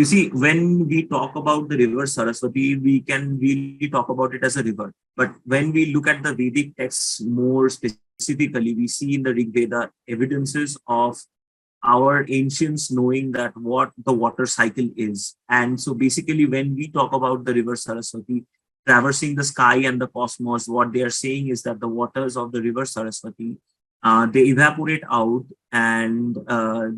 You see, when we talk about the river Saraswati, we can really talk about it as a river. But when we look at the Vedic texts more specifically, we see in the Rig Veda evidences of our ancients knowing that what the water cycle is. And so basically, when we talk about the river Saraswati traversing the sky and the cosmos, what they are saying is that the waters of the river Saraswati, they evaporate out, and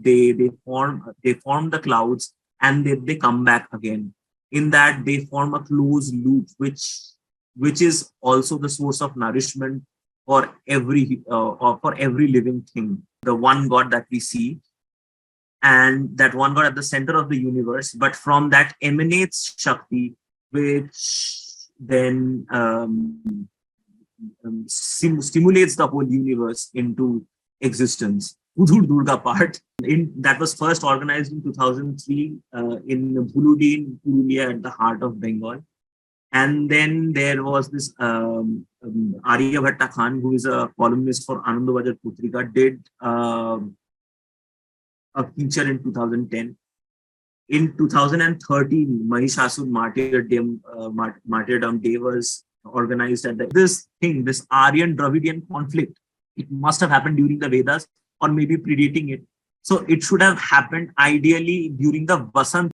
they form the clouds, and they come back again. In that, they form a closed loop, which is also the source of nourishment for every living thing. The one God that we see, and that one God at the center of the universe, but from that emanates Shakti, which then stimulates the whole universe into existence. Hudur Durga part that was first organized in 2003 in Buludin, Purulia, at the heart of Bengal. And then there was this Arya Bhatta Khan, who is a columnist for Anandabajar Putrika, did a feature in 2010. In 2013, Mahishasur Martyrdom Day was organized at this Aryan Dravidian conflict. It must have happened during the Vedas or maybe predating it. So it should have happened ideally during the Vasant.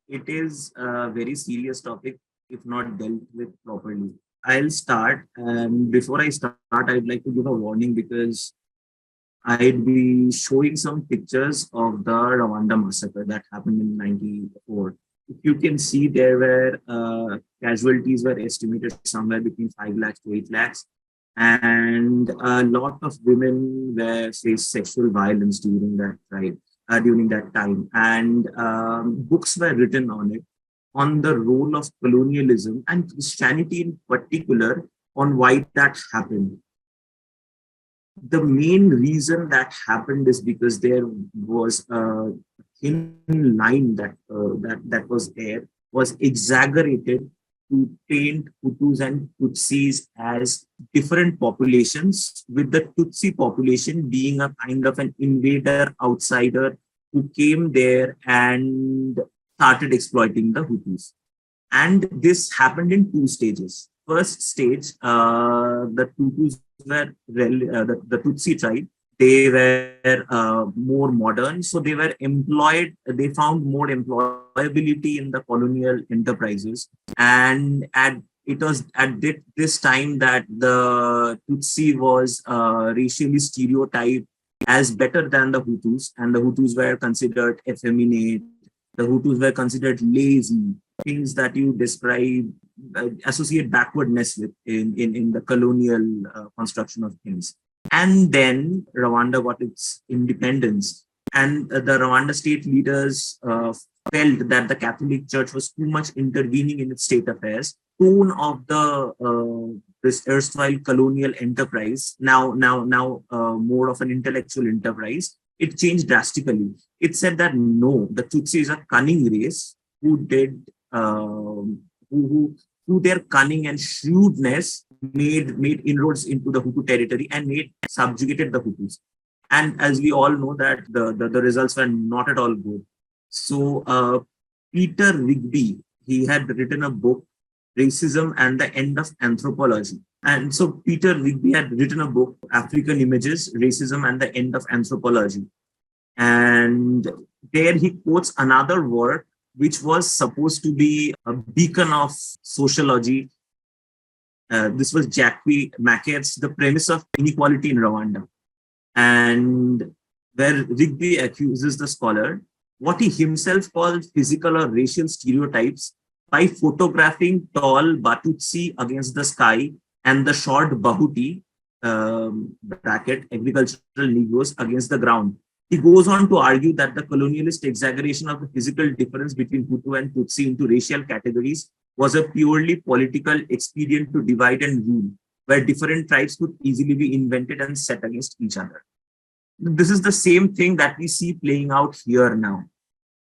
It is a very serious topic if not dealt with properly. I'll start, and before I start, I'd like to give a warning because I'd be showing some pictures of the Rwanda massacre that happened in '94. If you can see, there were casualties were estimated somewhere between 5 lakhs to 8 lakhs, and a lot of women were faced sexual violence during that time, and books were written on it, on the role of colonialism and Christianity in particular, on why that happened. The main reason that happened is because there was a thin line that was there, was exaggerated to paint Hutus and Tutsis as different populations, with the Tutsi population being a kind of an invader, outsider who came there and started exploiting the Hutus. And this happened in two stages. First stage, the Hutus were the Tutsi tribe. They were more modern, so they were employed. They found more employability in the colonial enterprises, and it was at this time that the Tutsi was racially stereotyped as better than the Hutus, and the Hutus were considered effeminate. The Hutus were considered lazy, things that you describe, associate backwardness with in the colonial construction of things. And then Rwanda got its independence, and the Rwanda state leaders felt that the Catholic Church was too much intervening in its state affairs. Tone of the this erstwhile colonial enterprise, now more of an intellectual enterprise, it changed drastically. It said that no, the Tutsi is a cunning race who did who through their cunning and shrewdness made inroads into the Hutu territory and subjugated the Hutus. And as we all know that the results were not at all good. So Peter Rigby, he had written a book, Racism and the End of Anthropology. And so Peter Rigby had written a book, African Images, Racism and the End of Anthropology. And there he quotes another work which was supposed to be a beacon of sociology. This was Jacques Maquet's The Premise of Inequality in Rwanda. And where Rigby accuses the scholar, what he himself called physical or racial stereotypes, by photographing tall Batutsi against the sky and the short Bahuti, bracket, agricultural Negroes, against the ground. He goes on to argue that the colonialist exaggeration of the physical difference between Hutu and Tutsi into racial categories was a purely political expedient to divide and rule, where different tribes could easily be invented and set against each other. This is the same thing that we see playing out here now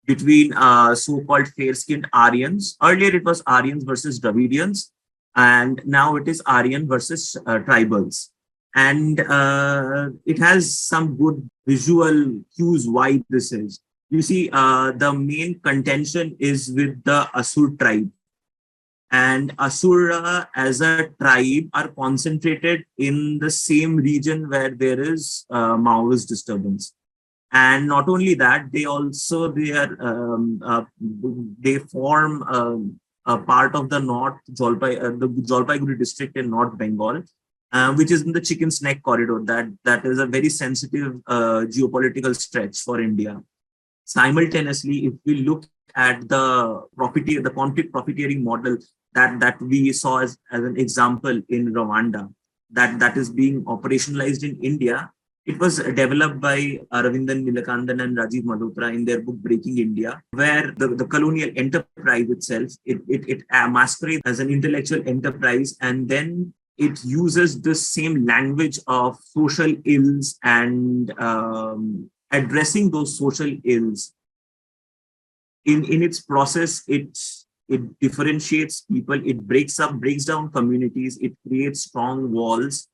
between so-called fair-skinned Aryans. Earlier, it was Aryans versus Dravidians. and now it is Aryan versus tribals. And it has some good visual cues why this is. You see, the main contention is with the Asur tribe, and Asura as a tribe are concentrated in the same region where there is Maoist disturbance. And not only that, they form a part of the the Jalpaiguri district in North Bengal, which is in the Chicken's Neck corridor. That is a very sensitive geopolitical stretch for India. Simultaneously, if we look at the conflict profiteering model that we saw as an example in Rwanda, that is being operationalized in India, it was developed by Aravindan Nilakandan and Rajiv Malhotra in their book Breaking India, where the colonial enterprise itself, it masquerades as an intellectual enterprise, and then it uses the same language of social ills and addressing those social ills. In its process, it differentiates people, it breaks down communities, it creates strong walls,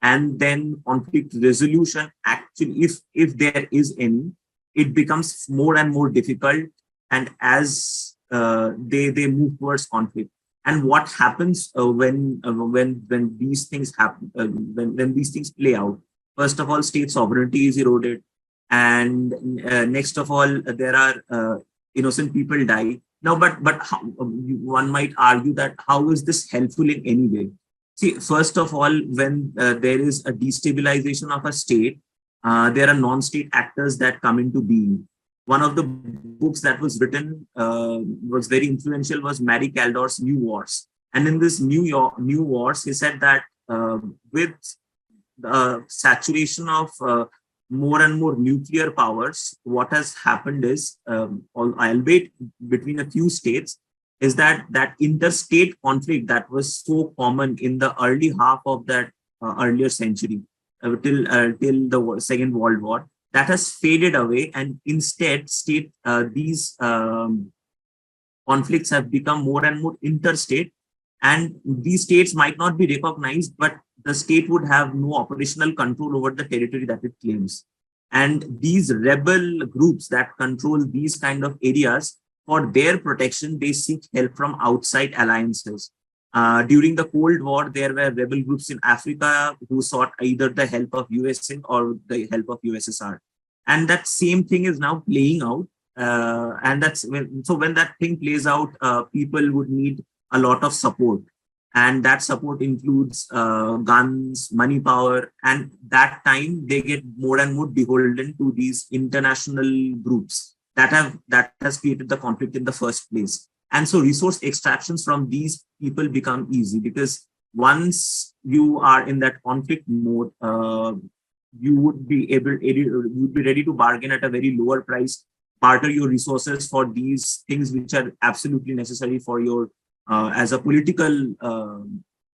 and then conflict resolution, actually, if there is any, it becomes more and more difficult, and as they move towards conflict. And what happens when these things happen, when these things play out? First of all, state sovereignty is eroded, and next of all, there are innocent people die. Now, but how, one might argue that how is this helpful in any way? See, first of all, when there is a destabilization of a state, there are non-state actors that come into being. One of the books that was written was very influential was Marie Caldor's New Wars. And in this New Wars, he said that with the saturation of more and more nuclear powers, what has happened is, albeit between a few states, is that interstate conflict that was so common in the early half of that earlier century, till the Second World War, that has faded away, and instead these conflicts have become more and more interstate, and these states might not be recognized, but the state would have no operational control over the territory that it claims. And these rebel groups that control these kind of areas, for their protection, they seek help from outside alliances. During the Cold War, there were rebel groups in Africa who sought either the help of USA or the help of USSR. And that same thing is now playing out. So when that thing plays out, people would need a lot of support. And that support includes guns, money power, and that time they get more and more beholden to these international groups that has created the conflict in the first place. And so resource extractions from these people become easy, because once you are in that conflict mode, you would be ready to bargain at a very lower price, barter your resources for these things which are absolutely necessary for your as a political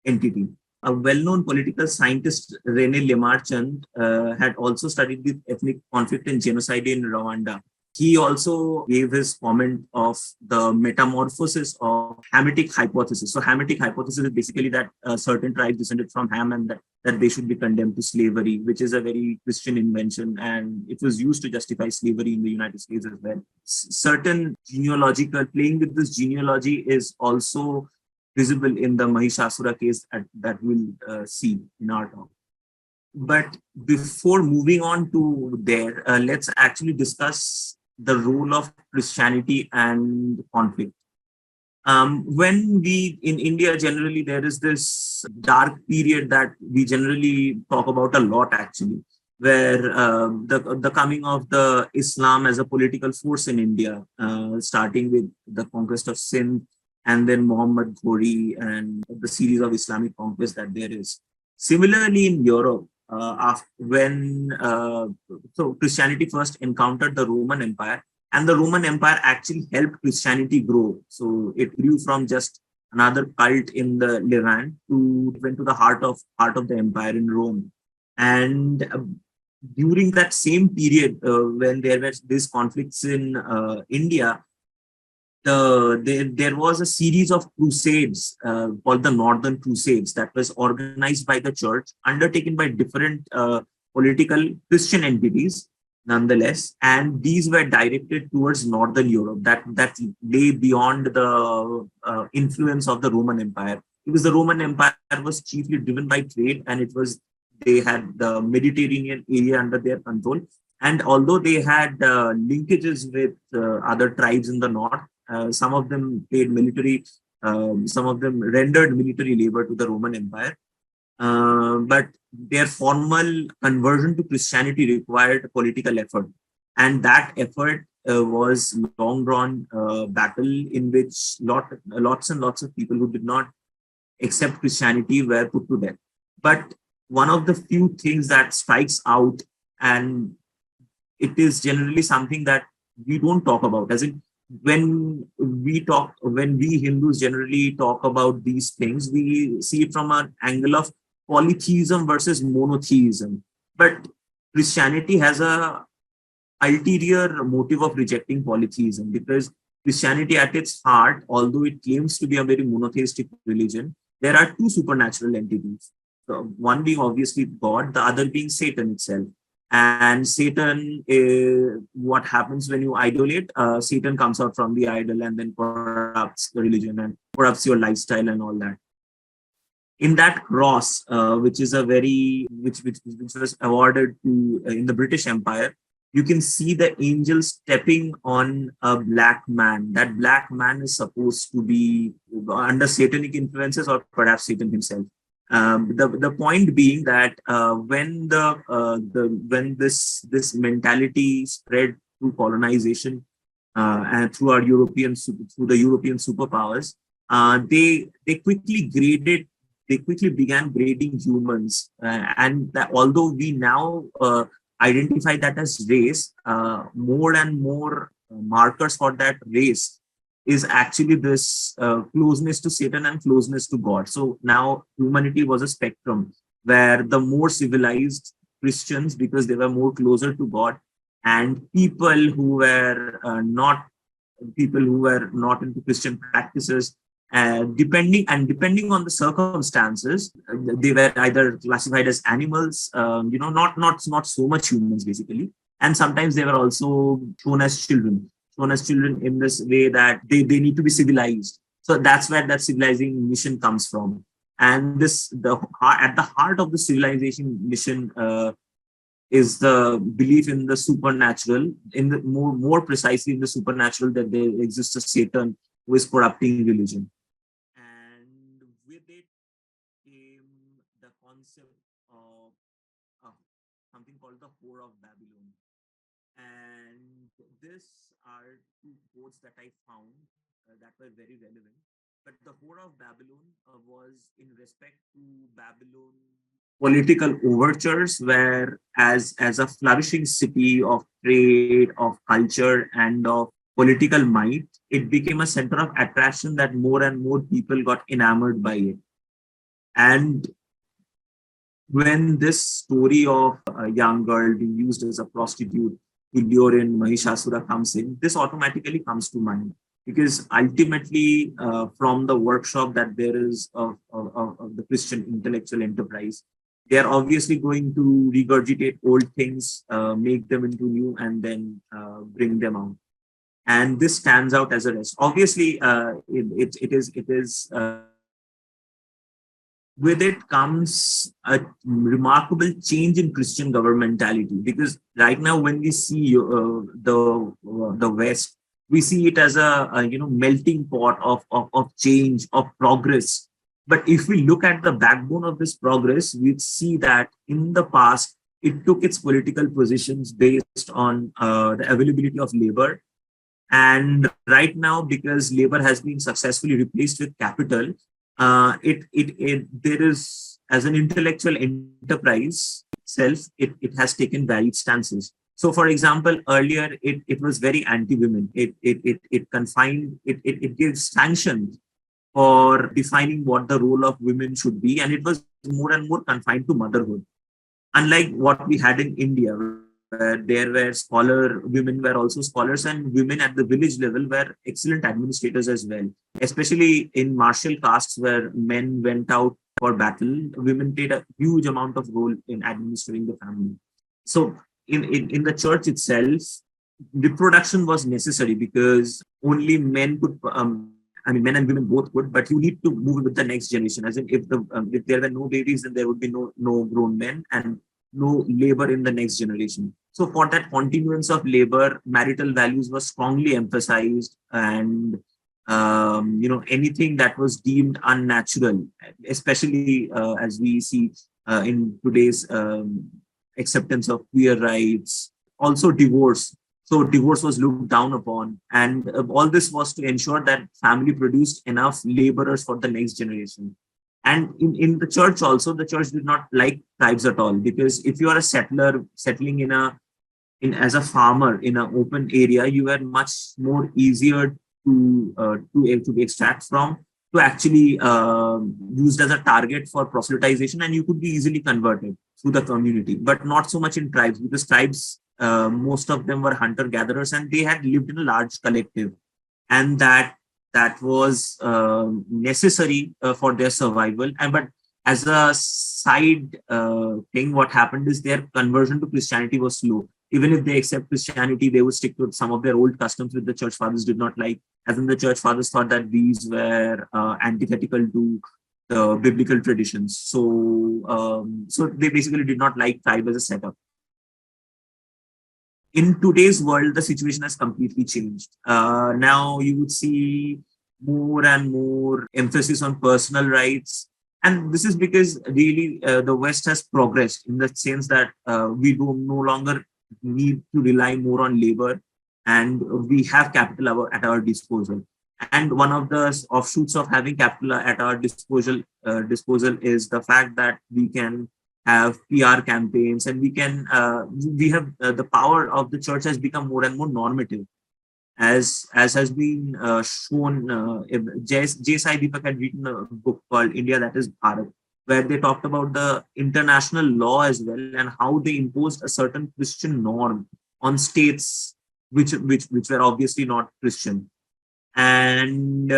entity. A well-known political scientist, René Lemarchand, had also studied the ethnic conflict and genocide in Rwanda. He also gave his comment of the metamorphosis of Hamitic hypothesis. So Hamitic hypothesis is basically that certain tribes descended from Ham, and that they should be condemned to slavery, which is a very Christian invention, and it was used to justify slavery in the United States as well. Certain genealogical, playing with this genealogy is also visible in the Mahishasura case that we'll see in our talk. But before moving on to there, let's actually discuss the role of Christianity and conflict. When we in India, generally, there is this dark period that we generally talk about a lot, actually, where the coming of the Islam as a political force in India, starting with the conquest of Sindh, and then Muhammad Ghori and the series of Islamic conquests that there is. Similarly, in Europe, so Christianity first encountered the Roman Empire, and the Roman Empire actually helped Christianity grow. So it grew from just another cult in the Levant to went to the heart of the empire in Rome. And during that same period, when there were these conflicts in India, there was a series of crusades called the Northern Crusades that was organized by the church, undertaken by different political Christian entities, nonetheless, and these were directed towards Northern Europe that lay beyond the influence of the Roman Empire, because the Roman Empire was chiefly driven by trade, and they had the Mediterranean area under their control. And although they had linkages with other tribes in the north, some of them paid military, some of them rendered military labor to the Roman Empire. But their formal conversion to Christianity required political effort. And that effort was long drawn battle in which lots and lots of people who did not accept Christianity were put to death. But one of the few things that strikes out, and it is generally something that we don't talk about, as in when we Hindus generally talk about these things, we see it from an angle of polytheism versus monotheism. But Christianity has a ulterior motive of rejecting polytheism, because Christianity at its heart, although it claims to be a very monotheistic religion, there are two supernatural entities. So one being obviously God, the other being Satan itself. And Satan, what happens when you idolate? Satan comes out from the idol and then corrupts the religion and corrupts your lifestyle and all that. In that cross, which is a very which was awarded to in the British Empire, you can see the angel stepping on a black man. That black man is supposed to be under satanic influences, or perhaps Satan himself. The point being that when this mentality spread through colonization and through the European superpowers, they quickly graded they quickly began grading humans, and that although we now identify that as race, more and more markers for that race is actually this closeness to Satan and closeness to God. So now humanity was a spectrum where the more civilized Christians, because they were more closer to God, and people who were not into Christian practices, depending on the circumstances, they were either classified as animals, not so much humans basically, and sometimes they were also shown as children in this way that they need to be civilized. So that's where that civilizing mission comes from. And at the heart of the civilization mission is the belief in the supernatural, in the more precisely in the supernatural, that there exists a Satan who is corrupting religion. And with it came the concept of uh, something called the Whore of Babylon. And these are two quotes that I found that were very relevant. But the Whore of Babylon was in respect to Babylon political overtures, where as a flourishing city of trade, of culture, and of political might, it became a center of attraction that more and more people got enamored by it. And when this story of a young girl being used as a prostitute to lure in Mahishasura comes in, this automatically comes to mind, because ultimately, from the workshop that there is of the Christian intellectual enterprise, they are obviously going to regurgitate old things, make them into new, and then bring them out. And this stands out as a rest. Obviously, it is with it comes a remarkable change in Christian governmentality, because right now when we see the West, we see it as a melting pot of change, of progress. But if we look at the backbone of this progress, we see that in the past it took its political positions based on the availability of labor. And right now, because labor has been successfully replaced with capital, there is, as an intellectual enterprise itself, it has taken varied stances. So, for example, earlier it was very anti-women. It gives sanctions for defining what the role of women should be, and it was more and more confined to motherhood. Unlike what we had in India, where there were women were also scholars, and women at the village level were excellent administrators as well. Especially in martial castes where men went out for battle, women played a huge amount of role in administering the family. So in the church itself, reproduction was necessary because only men could, men and women both could, but you need to move with the next generation. As in, if there were no babies, then there would be no grown men and no labor in the next generation. So for that continuance of labor, marital values were strongly emphasized, and anything that was deemed unnatural, especially as we see in today's acceptance of queer rights, also divorce. So divorce was looked down upon, and all this was to ensure that family produced enough laborers for the next generation. And in the church also, the church did not like tribes at all, because if you are a settler settling in as a farmer in an open area, you were much more easier to extract from, to actually used as a target for proselytization, and you could be easily converted through the community. But not so much in tribes, because tribes, most of them were hunter gatherers, and they had lived in a large collective, and that was necessary for their survival. And but as a side thing, what happened is their conversion to Christianity was slow. Even if they accept Christianity, they would stick to some of their old customs which the church fathers did not like, as in the church fathers thought that these were antithetical to the biblical traditions. So they basically did not like tribe as a setup. In today's world, the situation has completely changed. Now you would see more and more emphasis on personal rights. And this is because really the West has progressed in the sense that we do no longer need to rely more on labor, and we have capital at our disposal. And one of the offshoots of having capital at our disposal is the fact that we can have PR campaigns, and we have the power of the church has become more and more normative, as has been shown. J. Sai Deepak had written a book called India That Is Bharat, where they talked about the international law as well, and how they imposed a certain Christian norm on states which were obviously not Christian. And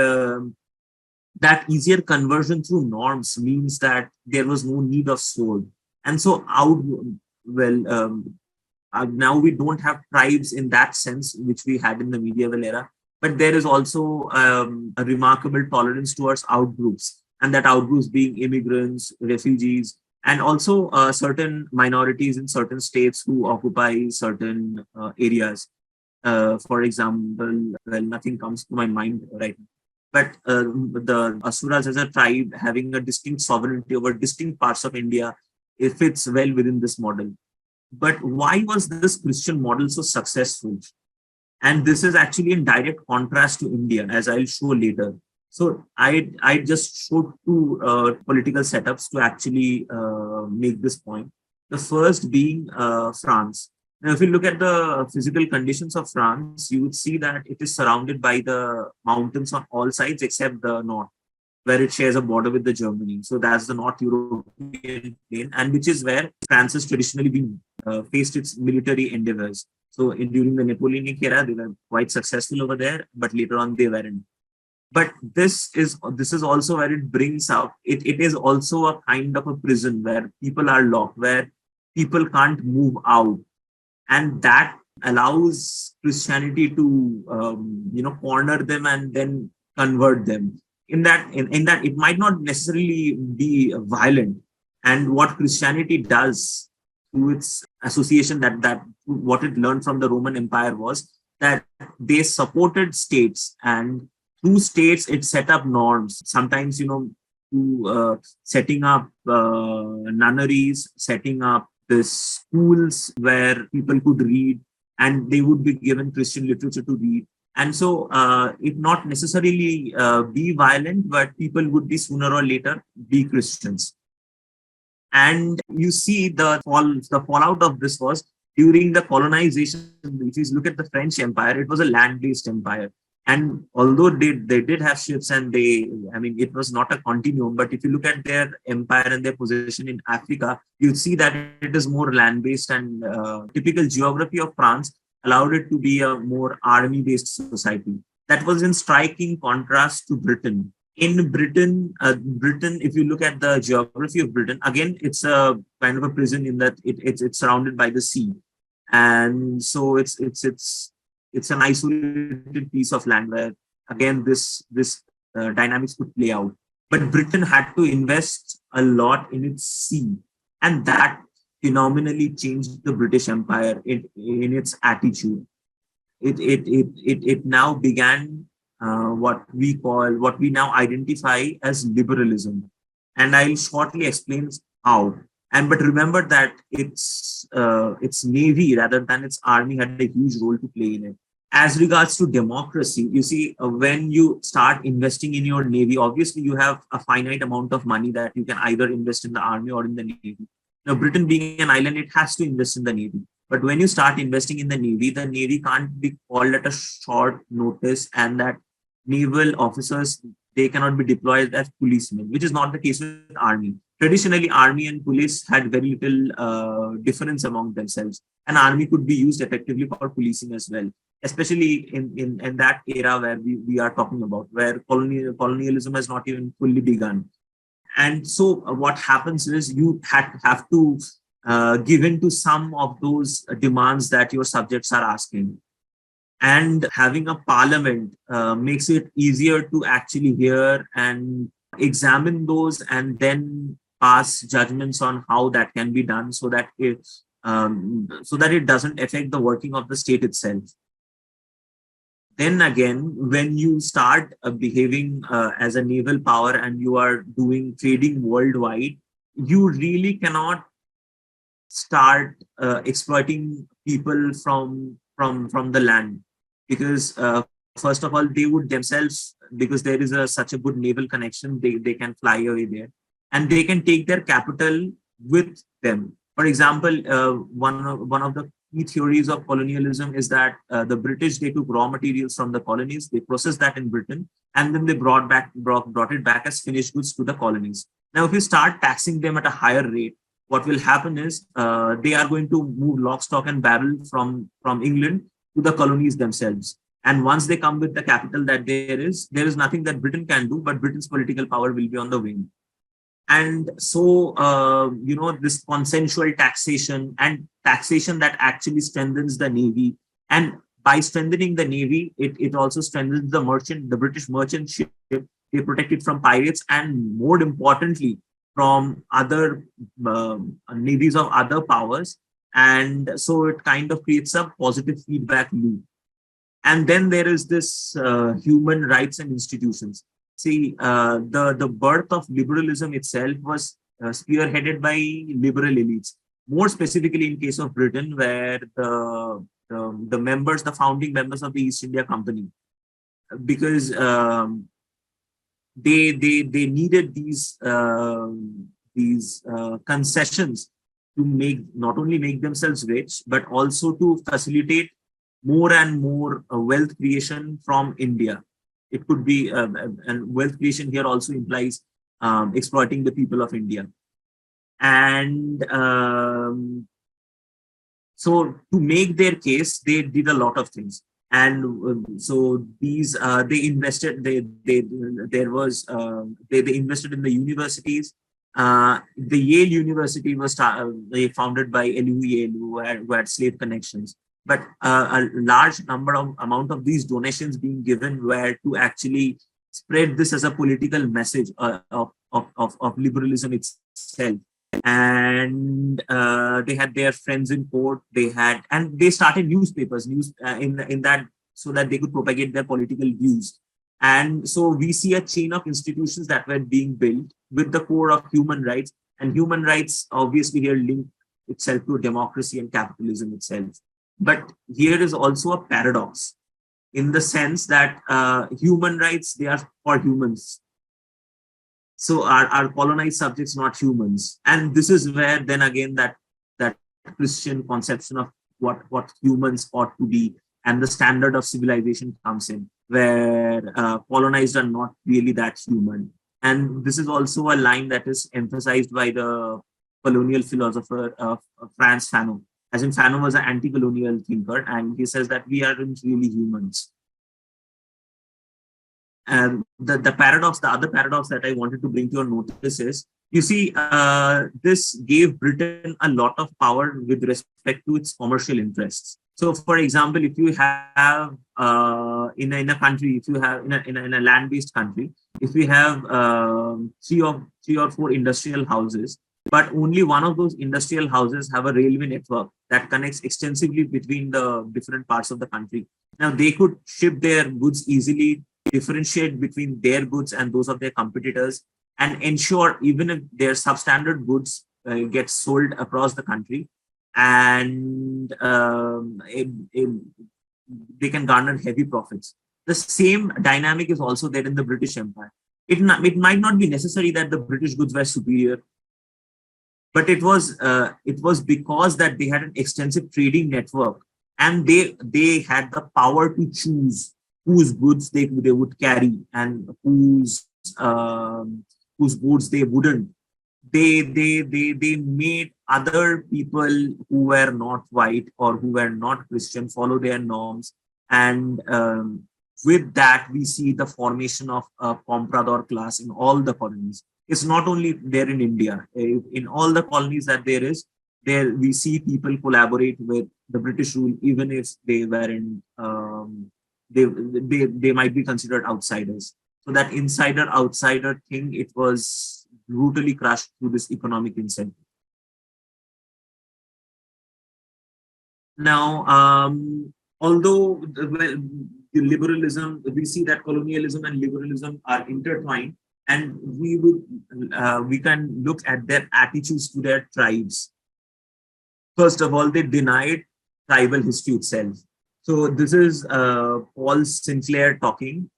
that easier conversion through norms means that there was no need of sword. And so now we don't have tribes in that sense, which we had in the medieval era, but there is also a remarkable tolerance towards outgroups, and that outgroups being immigrants, refugees, and also certain minorities in certain states who occupy certain areas. For example, well, nothing comes to my mind right now, but the Asuras as a tribe having a distinct sovereignty over distinct parts of India, it fits well within this model. But why was this Christian model so successful? And this is actually in direct contrast to India, as I'll show later. So I just showed two political setups to actually make this point. The first being France. Now, if you look at the physical conditions of France, you would see that it is surrounded by the mountains on all sides except the north, where it shares a border with the Germany. So that's the North European plain, and which is where France has traditionally been faced its military endeavors. So during the Napoleonic era, they were quite successful over there, but later on they weren't. But this is also where it brings up, it is also a kind of a prison where people are locked, where people can't move out. And that allows Christianity to corner them and then convert them. In that it might not necessarily be violent. And what Christianity does through its association, that what it learned from the Roman Empire was that they supported states, and through states it set up norms. Sometimes to setting up nunneries, setting up the schools where people could read, and they would be given Christian literature to read. And so it not necessarily be violent, but people would be sooner or later be Christians. And you see the fallout of this was during the colonization. If you look at the French Empire, it was a land-based empire. And although they did have ships, and I mean, it was not a continuum, but if you look at their empire and their position in Africa, you'll see that it is more land-based, and typical geography of France allowed it to be a more army-based society. That was in striking contrast to Britain. In Britain, if you look at the geography of Britain, again, it's a kind of a prison in that it's surrounded by the sea, and so it's an isolated piece of land where again this dynamics could play out. But Britain had to invest a lot in its sea, and that phenomenally changed the British Empire in its attitude. It now began what we now identify as liberalism, and I'll shortly explain how. And but remember that its navy rather than its army had a huge role to play in it. As regards to democracy, you see, when you start investing in your navy, obviously you have a finite amount of money that you can either invest in the army or in the navy. Now, Britain being an island, it has to invest in the navy. But when you start investing in the navy can't be called at a short notice, and that naval officers, they cannot be deployed as policemen, which is not the case with army. Traditionally, army and police had very little difference among themselves, and army could be used effectively for policing as well, especially in that era where we are talking about, where colonialism has not even fully begun. And so what happens is you have to give in to some of those demands that your subjects are asking. And having a parliament makes it easier to actually hear and examine those, and then pass judgments on how that can be done, so that it doesn't affect the working of the state itself. Then again, when you start behaving as a naval power and you are doing trading worldwide, you really cannot start exploiting people from the land, because first of all, they would themselves, because there is such a good naval connection, they can fly away there, and they can take their capital with them. For example, one of the key theories of colonialism is that the British, they took raw materials from the colonies, they processed that in Britain, and then they brought it back as finished goods to the colonies. Now, if you start taxing them at a higher rate, what will happen is they are going to move lock, stock, and barrel from England to the colonies themselves. And once they come with the capital that there is nothing that Britain can do, but Britain's political power will be on the wing. And so, this consensual taxation, and taxation that actually strengthens the navy. And by strengthening the navy, it also strengthens the British merchant ship. They protect it from pirates, and more importantly, from other navies of other powers. And so it kind of creates a positive feedback loop. And then there is this human rights and institutions. See, the birth of liberalism itself was spearheaded by liberal elites. More specifically, in case of Britain, where the founding members of the East India Company, because they needed these concessions to not only make themselves rich, but also to facilitate more and more wealth creation from India. It could be, and wealth creation here also implies exploiting the people of India. And so to make their case, they did a lot of things. And so these they invested. They invested in the universities. The Yale University was founded by Elihu Yale, who had slave connections. But a large amount of these donations being given were to actually spread this as a political message of liberalism itself. And they had their friends in court. And they started newspapers, in that, so that they could propagate their political views. And so we see a chain of institutions that were being built with the core of human rights, and human rights obviously here link itself to democracy and capitalism itself. But here is also a paradox, in the sense that human rights, they are for humans. So our colonized subjects, not humans. And this is where then again that Christian conception of what humans ought to be and the standard of civilization comes in, where colonized are not really that human. And this is also a line that is emphasized by the colonial philosopher Frantz Fanon. As in, Fanon was an anti-colonial thinker, and he says that we aren't really humans. And the paradox, the other paradox that I wanted to bring to your notice is, you see, this gave Britain a lot of power with respect to its commercial interests. So, for example, if you have in a country, if you have in a land-based country, if we have three or four industrial houses, but only one of those industrial houses have a railway network that connects extensively between the different parts of the country. Now, they could ship their goods easily, differentiate between their goods and those of their competitors, and ensure even if their substandard goods get sold across the country, and they can garner heavy profits. The same dynamic is also there in the British Empire. It might not be necessary that the British goods were superior, but it was because that they had an extensive trading network, and they had the power to choose whose goods they would carry and whose goods they wouldn't. They made other people who were not white or who were not Christian follow their norms, and with that we see the formation of a comprador class in all the colonies. It's not only there in India. In all the colonies that there is, there we see people collaborate with the British rule, even if they were in they might be considered outsiders. So that insider outsider thing, it was brutally crushed through this economic incentive. Now, although the liberalism, we see that colonialism and liberalism are intertwined, and we can look at their attitudes to their tribes. First of all, they denied tribal history itself. So this is Paul Sinclair talking.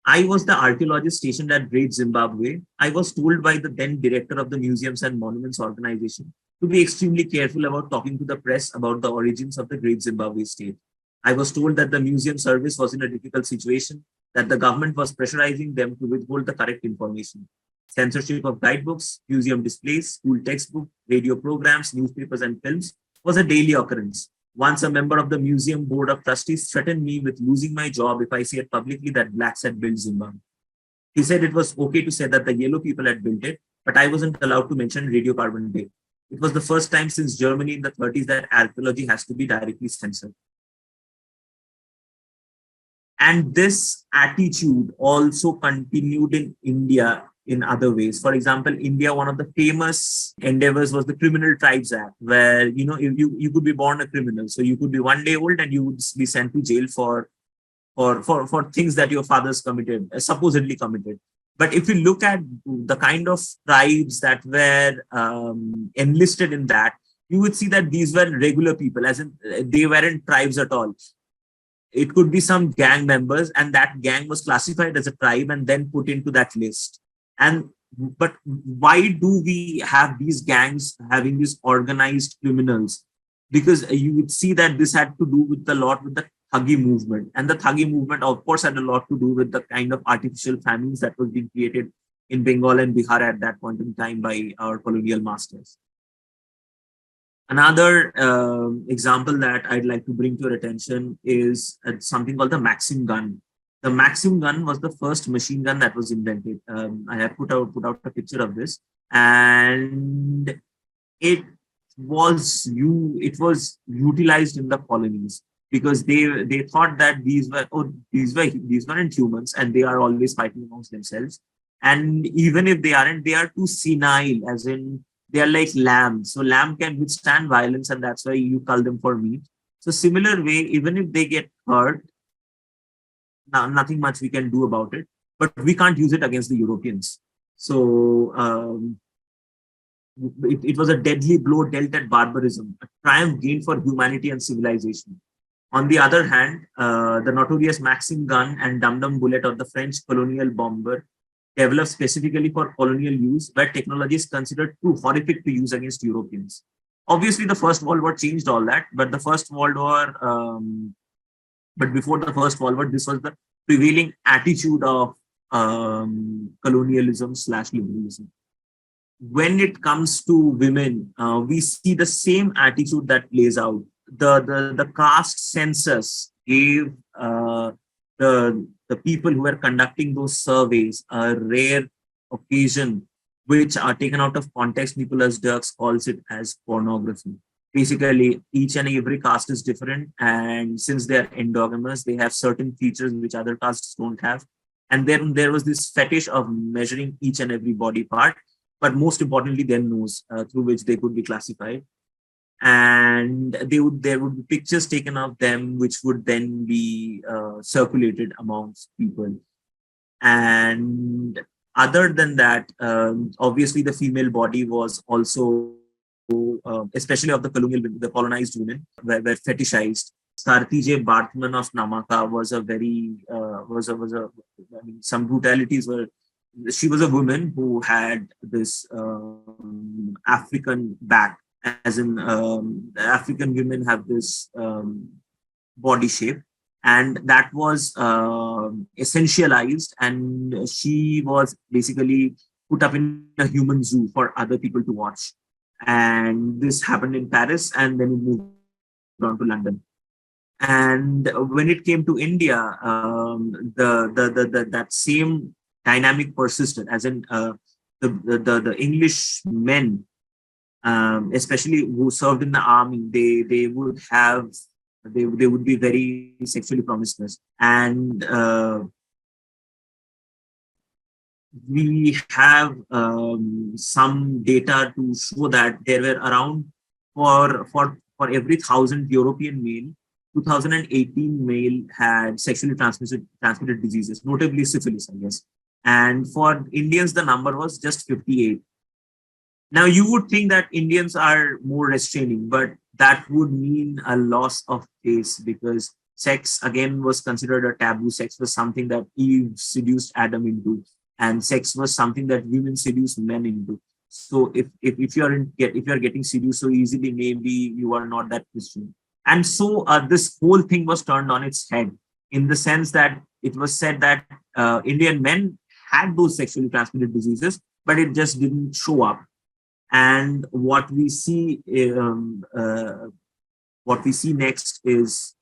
I was the archaeologist stationed at Great Zimbabwe. I was told by the then director of the Museums and Monuments Organization to be extremely careful about talking to the press about the origins of the Great Zimbabwe state. I was told that the museum service was in a difficult situation, that the government was pressurizing them to withhold the correct information. Censorship of guidebooks, museum displays, school textbooks, radio programs, newspapers, and films was a daily occurrence. Once a member of the museum board of trustees threatened me with losing my job if I said publicly that blacks had built Zimbabwe. He said it was okay to say that the yellow people had built it, but I wasn't allowed to mention radiocarbon date. It was the first time since Germany in the 30s that archaeology has to be directly censored. And this attitude also continued in India in other ways. For example, India, one of the famous endeavors was the Criminal Tribes Act, where you could be born a criminal. So you could be 1 day old and you would be sent to jail for things that your fathers committed, supposedly committed. But if you look at the kind of tribes that were enlisted in that, you would see that these were regular people, as in they weren't tribes at all. It could be some gang members, and that gang was classified as a tribe and then put into that list. But why do we have these gangs having these organized criminals? Because you would see that this had to do with a lot with the Thuggy movement. And the Thuggy movement, of course, had a lot to do with the kind of artificial famines that was being created in Bengal and Bihar at that point in time by our colonial masters. Another example that I'd like to bring to your attention is something called the Maxim gun. The Maxim gun was the first machine gun that was invented. I have put out a picture of this, and it was utilized in the colonies because they thought that these weren't humans and they are always fighting amongst themselves. And even if they aren't, they are too senile, as in they are like lambs. So lamb can withstand violence, and that's why you cull them for meat. So similar way, even if they get hurt, nothing much we can do about it, but we can't use it against the Europeans. So it was a deadly blow dealt at barbarism, a triumph gained for humanity and civilization. On the other hand, the notorious Maxim gun and dum-dum bullet of the French colonial bomber developed specifically for colonial use, where technology is considered too horrific to use against Europeans. Obviously, the First World War changed all that, but the First World War, but before the First World War, this was the prevailing attitude of colonialism slash liberalism. When it comes to women, we see the same attitude that plays out. The caste census gave the people who were conducting those surveys a rare occasion, which are taken out of context. Nicholas Dirks calls it as pornography. Basically, each and every caste is different, and since they are endogamous, they have certain features which other castes don't have. And then there was this fetish of measuring each and every body part, but most importantly, their nose, through which they could be classified. And there would be pictures taken of them, which would then be circulated amongst people. And other than that, obviously, the female body was also, especially of the the colonized women, were fetishized. Sarti J. Bartman of Namaka was a very I mean, some brutalities were. She was a woman who had this African back, as in African women have this body shape, and that was essentialized, and she was basically put up in a human zoo for other people to watch. And this happened in Paris, and then it moved on to London. And when it came to India, that same dynamic persisted, as in the English men, especially who served in the army, they would have they would be very sexually promiscuous. And we have some data to show that there were around, for every 1,000 European male, 2018 male had sexually transmitted diseases, notably syphilis, I guess. And for Indians, the number was just 58. Now, you would think that Indians are more restraining, but that would mean a loss of face, because sex again was considered a taboo. Sex was something that Eve seduced Adam into, and sex was something that women seduced men into. So if you're getting seduced so easily, maybe you are not that Christian. And so this whole thing was turned on its head, in the sense that it was said that Indian men had those sexually transmitted diseases, but it just didn't show up. And what we see next is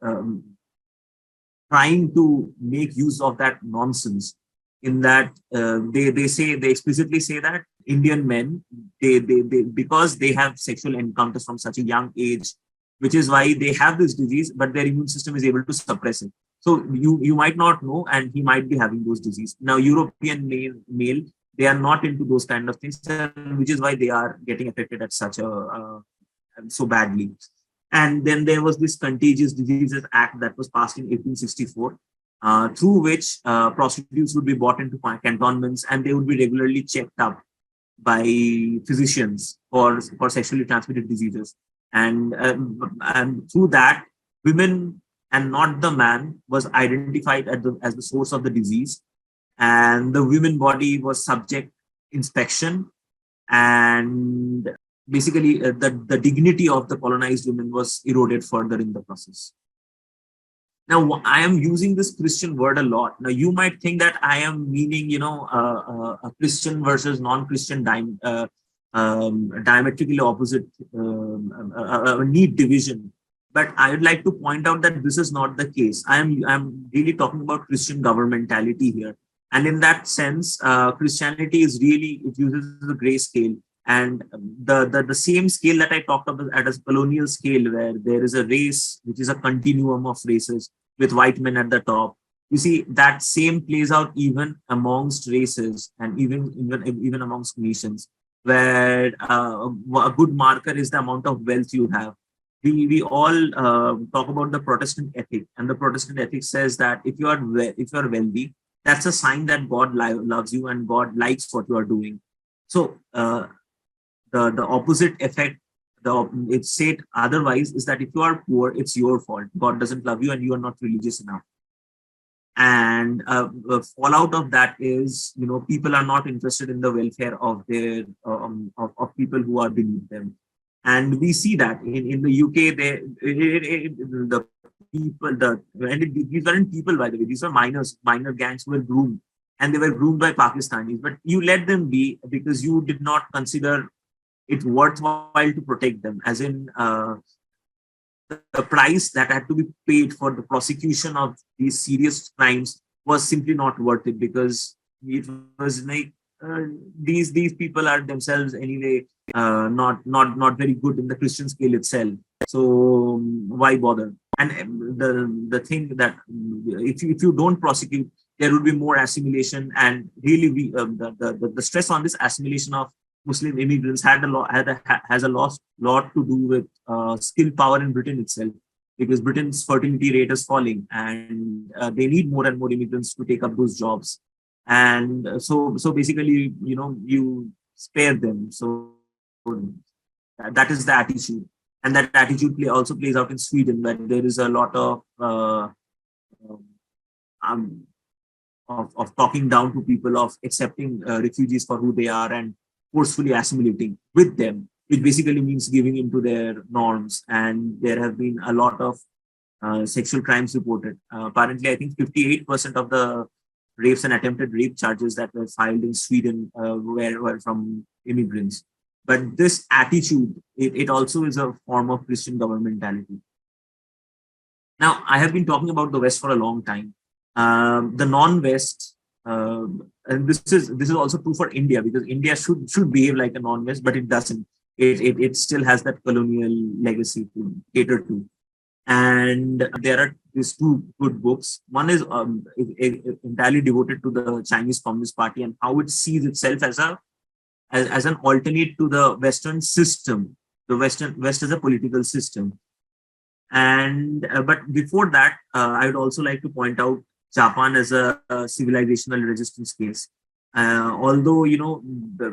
trying to make use of that nonsense, in that they explicitly say that Indian men, they because they have sexual encounters from such a young age, which is why they have this disease, but their immune system is able to suppress it. So you might not know, and he might be having those disease. Now, European male, they are not into those kind of things, which is why they are getting affected at such a so badly. And then there was this Contagious Diseases Act that was passed in 1864, through which prostitutes would be brought into cantonments, and they would be regularly checked up by physicians for sexually transmitted diseases. And through that, women and not the man was identified as the source of the disease, and the women body was subject inspection, and basically the dignity of the colonized women was eroded further in the process. Now, I am using this Christian word a lot. Now, you might think that I am meaning, a Christian versus non-Christian diametrically opposite, a neat division. But I would like to point out that this is not the case. I'm really talking about Christian governmentality here. And in that sense, Christianity is really, it uses the gray scale. And the same scale that I talked about at a colonial scale, where there is a race, which is a continuum of races with white men at the top. You see, that same plays out even amongst races, and even amongst nations, where a good marker is the amount of wealth you have. We all talk about the Protestant ethic, and the Protestant ethic says that if you are wealthy, that's a sign that God loves you and God likes what you are doing. So the opposite effect, it's said otherwise, is that if you are poor, it's your fault. God doesn't love you, and you are not religious enough. And the fallout of that is, people are not interested in the welfare of their of people who are beneath them. And we see that in the UK, the people, these weren't people, by the way, these were minor gangs who were groomed, and they were groomed by Pakistanis. But you let them be because you did not consider it worthwhile to protect them. As in, the price that had to be paid for the prosecution of these serious crimes was simply not worth it, because it was like uh, these people are themselves anyway not very good in the Christian scale itself. So why bother? And the thing that if you don't prosecute, there will be more assimilation, and really the stress on this assimilation of Muslim immigrants has a lot to do with skill power in Britain itself, because Britain's fertility rate is falling, and they need more and more immigrants to take up those jobs. And so basically, you spare them. So that is the attitude, and that attitude also plays out in Sweden, where there is a lot um, of talking down to people, of accepting refugees for who they are, and forcefully assimilating with them, which basically means giving into their norms. And there have been a lot of sexual crimes reported. Apparently, I think 58% of the rapes and attempted rape charges that were filed in Sweden were from immigrants. But this attitude, it also is a form of Christian governmentality. Now, I have been talking about the West for a long time. The non-West, and this is also true for India, because India should behave like a non-West, but it doesn't. It still has that colonial legacy to cater to. And there are these two good books. One is entirely devoted to the Chinese Communist Party and how it sees itself as an alternate to the Western system, the West as a political system. And but before that, I would also like to point out Japan as a civilizational resistance case. Although,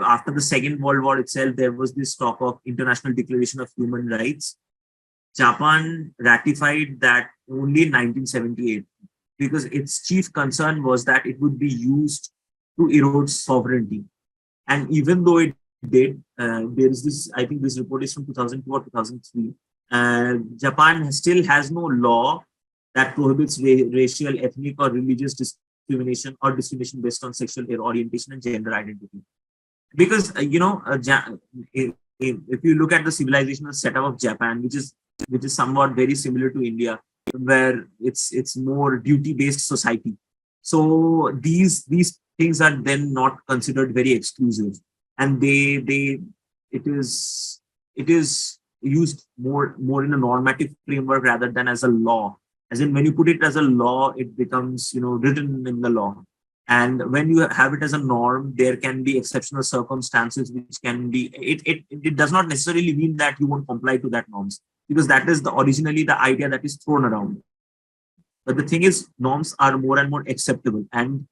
after the Second World War itself, there was this talk of International Declaration of Human Rights. Japan ratified that only in 1978, because its chief concern was that it would be used to erode sovereignty. And even though it did, there is this, I think this report is from 2002 or 2003. Japan still has no law that prohibits racial, ethnic, or religious discrimination, or discrimination based on sexual orientation and gender identity. Because if you look at the civilizational setup of Japan, which is somewhat very similar to India, where it's more duty based society. So these things are then not considered very exclusive, and it is used more in a normative framework rather than as a law. As in, when you put it as a law, it becomes written in the law. And when you have it as a norm, there can be exceptional circumstances which can be. It does not necessarily mean that you won't comply to that norms, because that is originally the idea that is thrown around. But the thing is, norms are more and more acceptable, and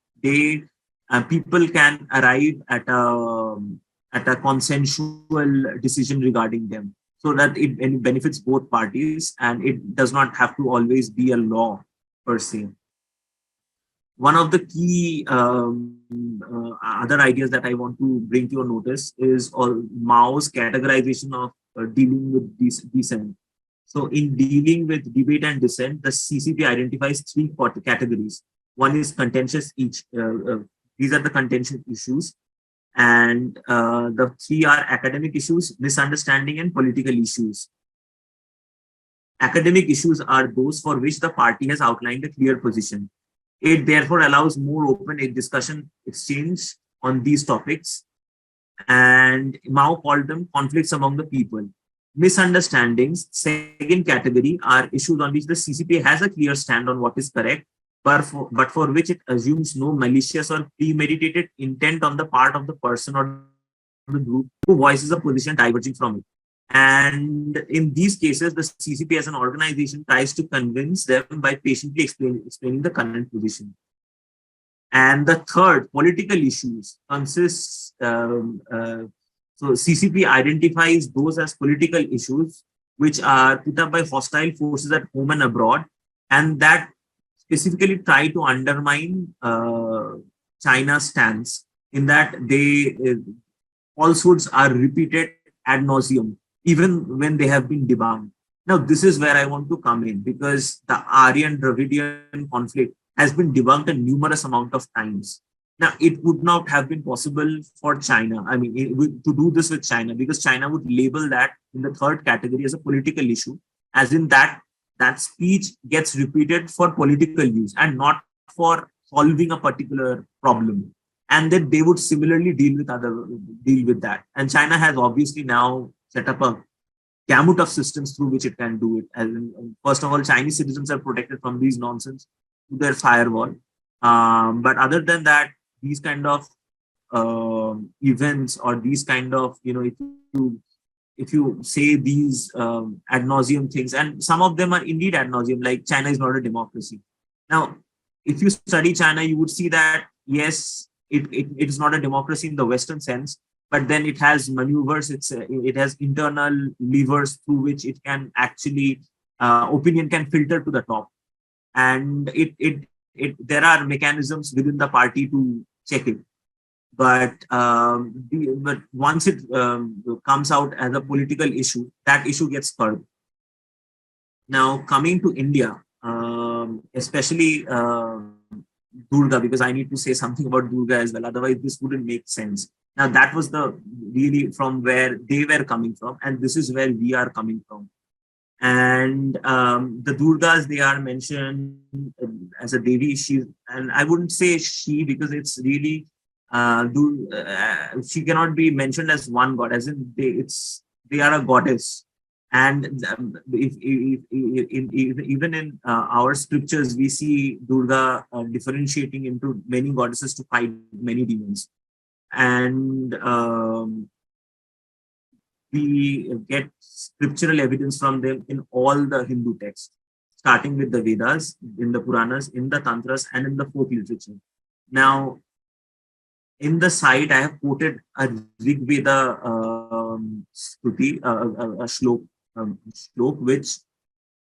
people can arrive at a consensual decision regarding them, so that it benefits both parties, and it does not have to always be a law per se. One of the key other ideas that I want to bring to your notice is Mao's categorization of dealing with dissent. So in dealing with debate and dissent, the CCP identifies three categories. One is contentious these are the contentious issues. And the three are academic issues, misunderstanding, and political issues. Academic issues are those for which the party has outlined a clear position. It therefore allows more open discussion, exchange on these topics. And Mao called them conflicts among the people. Misunderstandings, second category, are issues on which the CCP has a clear stand on what is correct, but for which it assumes no malicious or premeditated intent on the part of the person or the group who voices a position diverging from it. And in these cases, the CCP as an organization tries to convince them by patiently explaining the current position. And the third, political issues, consists so CCP identifies those as political issues which are put up by hostile forces at home and abroad, and that specifically try to undermine China's stance, in that falsehoods are repeated ad nauseum, even when they have been debunked. Now, this is where I want to come in, because the Aryan Dravidian conflict has been debunked a numerous amount of times. Now, it would not have been possible for China, I mean, to do this with China, because China would label that in the third category as a political issue, as in that speech gets repeated for political use and not for solving a particular problem. And then they would similarly deal with that. And China has obviously now set up a gamut of systems through which it can do it. As in, first of all, Chinese citizens are protected from these nonsense through their firewall. But other than that, these kind of events, or these kind of, if you say these ad nauseum things, and some of them are indeed ad nauseum, like China is not a democracy. Now, if you study China, you would see that yes, it is not a democracy in the Western sense, but then it has maneuvers, it has internal levers through which it can actually opinion can filter to the top, and there are mechanisms within the party to check it. But once it comes out as a political issue, that issue gets curbed. Now, coming to India, especially Durga, because I need to say something about Durga as well. Otherwise, this wouldn't make sense. Now, that was the really from where they were coming from, and this is where we are coming from. And the Durgas, they are mentioned as a Devi. And I wouldn't say she, because it's really she cannot be mentioned as one god, as in they are a goddess. And even in our scriptures, we see Durga differentiating into many goddesses to fight many demons. And we get scriptural evidence from them in all the Hindu texts, starting with the Vedas, in the Puranas, in the Tantras, and in the folk literature. Now, in the site, I have quoted a Rig Veda Stuti, a shlok, which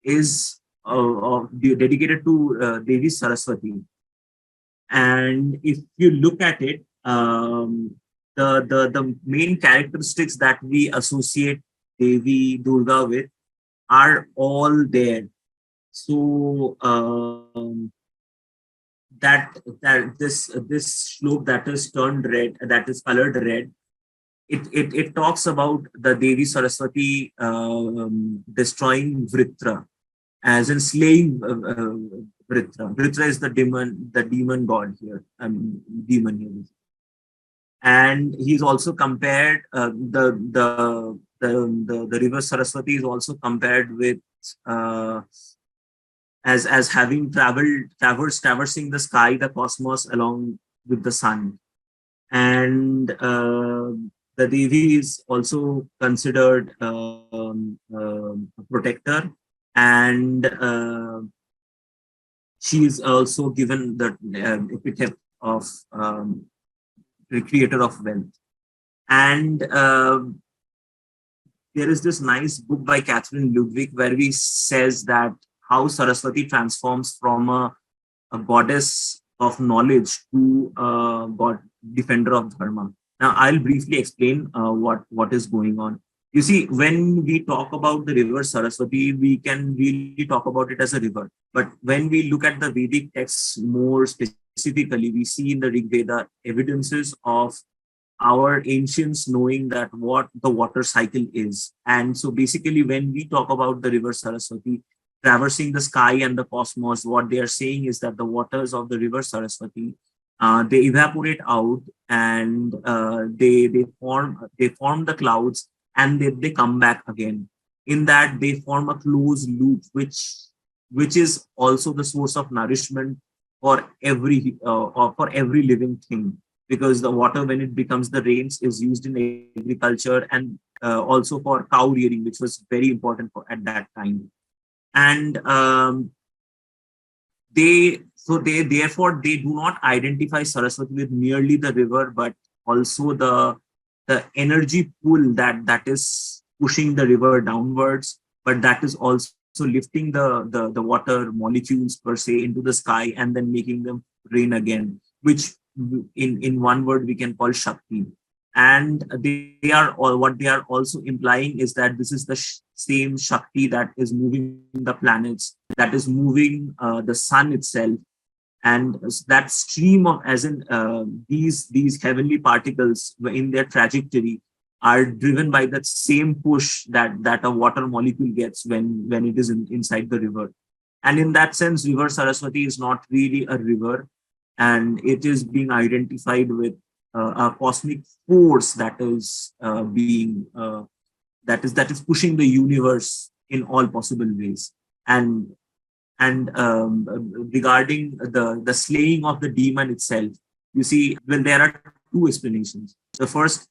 is dedicated to Devi Saraswati. And if you look at it, the main characteristics that we associate Devi Durga with are all there. So that this shlok that is turned red, that is colored red, it talks about the Devi Saraswati destroying Vritra, as in slaying Vritra. Vritra is the demon god here, demon here. And he's also compared the river Saraswati is also compared with as having traversing the sky, the cosmos, along with the sun. And the Devi is also considered a protector, and she is also given the epithet of creator of wealth. And there is this nice book by Catherine Ludwig where he says that how Saraswati transforms from a goddess of knowledge to a god defender of dharma. Now, I'll briefly explain what is going on. You see, when we talk about the river Saraswati, we can really talk about it as a river. But when we look at the Vedic texts more specifically, we see in the Rig Veda evidences of our ancients knowing that what the water cycle is. And so basically, when we talk about the river Saraswati traversing the sky and the cosmos, what they are saying is that the waters of the river Saraswati, they evaporate out, and they form the clouds, and they come back again. In that, they form a closed loop, which is also the source of nourishment for every living thing, because the water, when it becomes the rains, is used in agriculture, and also for cow rearing, which was very important at that time. And therefore they do not identify Saraswati with merely the river, but also the energy pool that is pushing the river downwards, but that is also lifting the water molecules per se into the sky and then making them rain again, which in one word we can call Shakti. and they are, or what they are also implying is that this is the same Shakti that is moving the planets, that is moving the sun itself, and that stream of, as in these heavenly particles in their trajectory are driven by that same push that a water molecule gets when it is inside the river. And in that sense, river Saraswati is not really a river, and it is being identified with a cosmic force that is that is pushing the universe in all possible ways. And regarding the slaying of the demon itself, you see, well, there are two explanations. The first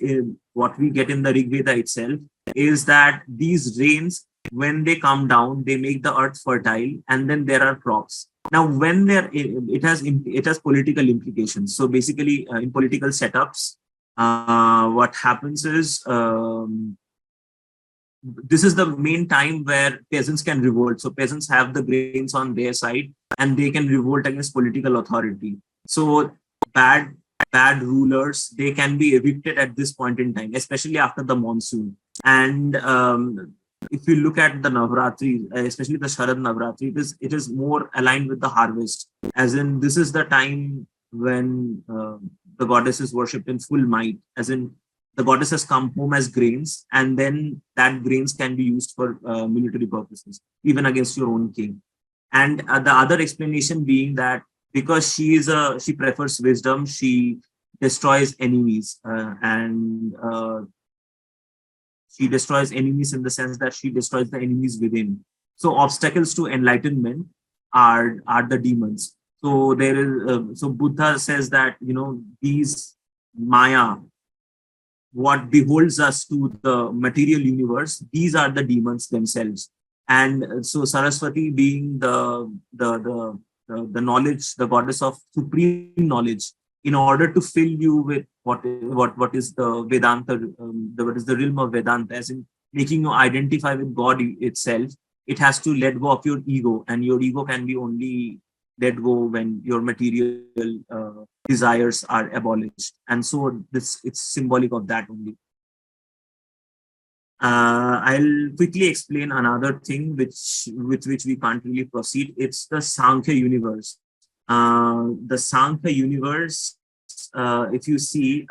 is what we get in the Rig Veda itself, is that these rains, when they come down, they make the earth fertile, and then there are crops. Now, when there, it has political implications. So basically, in political setups, what happens is, this is the main time where peasants can revolt. So peasants have the grains on their side, and they can revolt against political authority. So bad bad rulers, they can be evicted at this point in time, especially after the monsoon. And if you look at the Navratri, especially the Sharad Navratri, it is more aligned with the harvest. As in, this is the time when the goddess is worshipped in full might. As in, the goddess has come home as grains, and then that grains can be used for military purposes, even against your own king. And the other explanation being that because she prefers wisdom, she destroys enemies, and she destroys enemies in the sense that she destroys the enemies within. So obstacles to enlightenment are the demons. So there is so Buddha says that, these Maya, what beholds us to the material universe, these are the demons themselves. And so Saraswati, being the knowledge, the goddess of supreme knowledge, in order to fill you with what is the Vedanta, what is the realm of Vedanta, as in making you identify with God itself, it has to let go of your ego, and your ego can be only let go when your material desires are abolished. And so this, it's symbolic of that only. I'll quickly explain another thing with which we can't really proceed. It's the Sankhya universe. The Sankhya universe, if you see,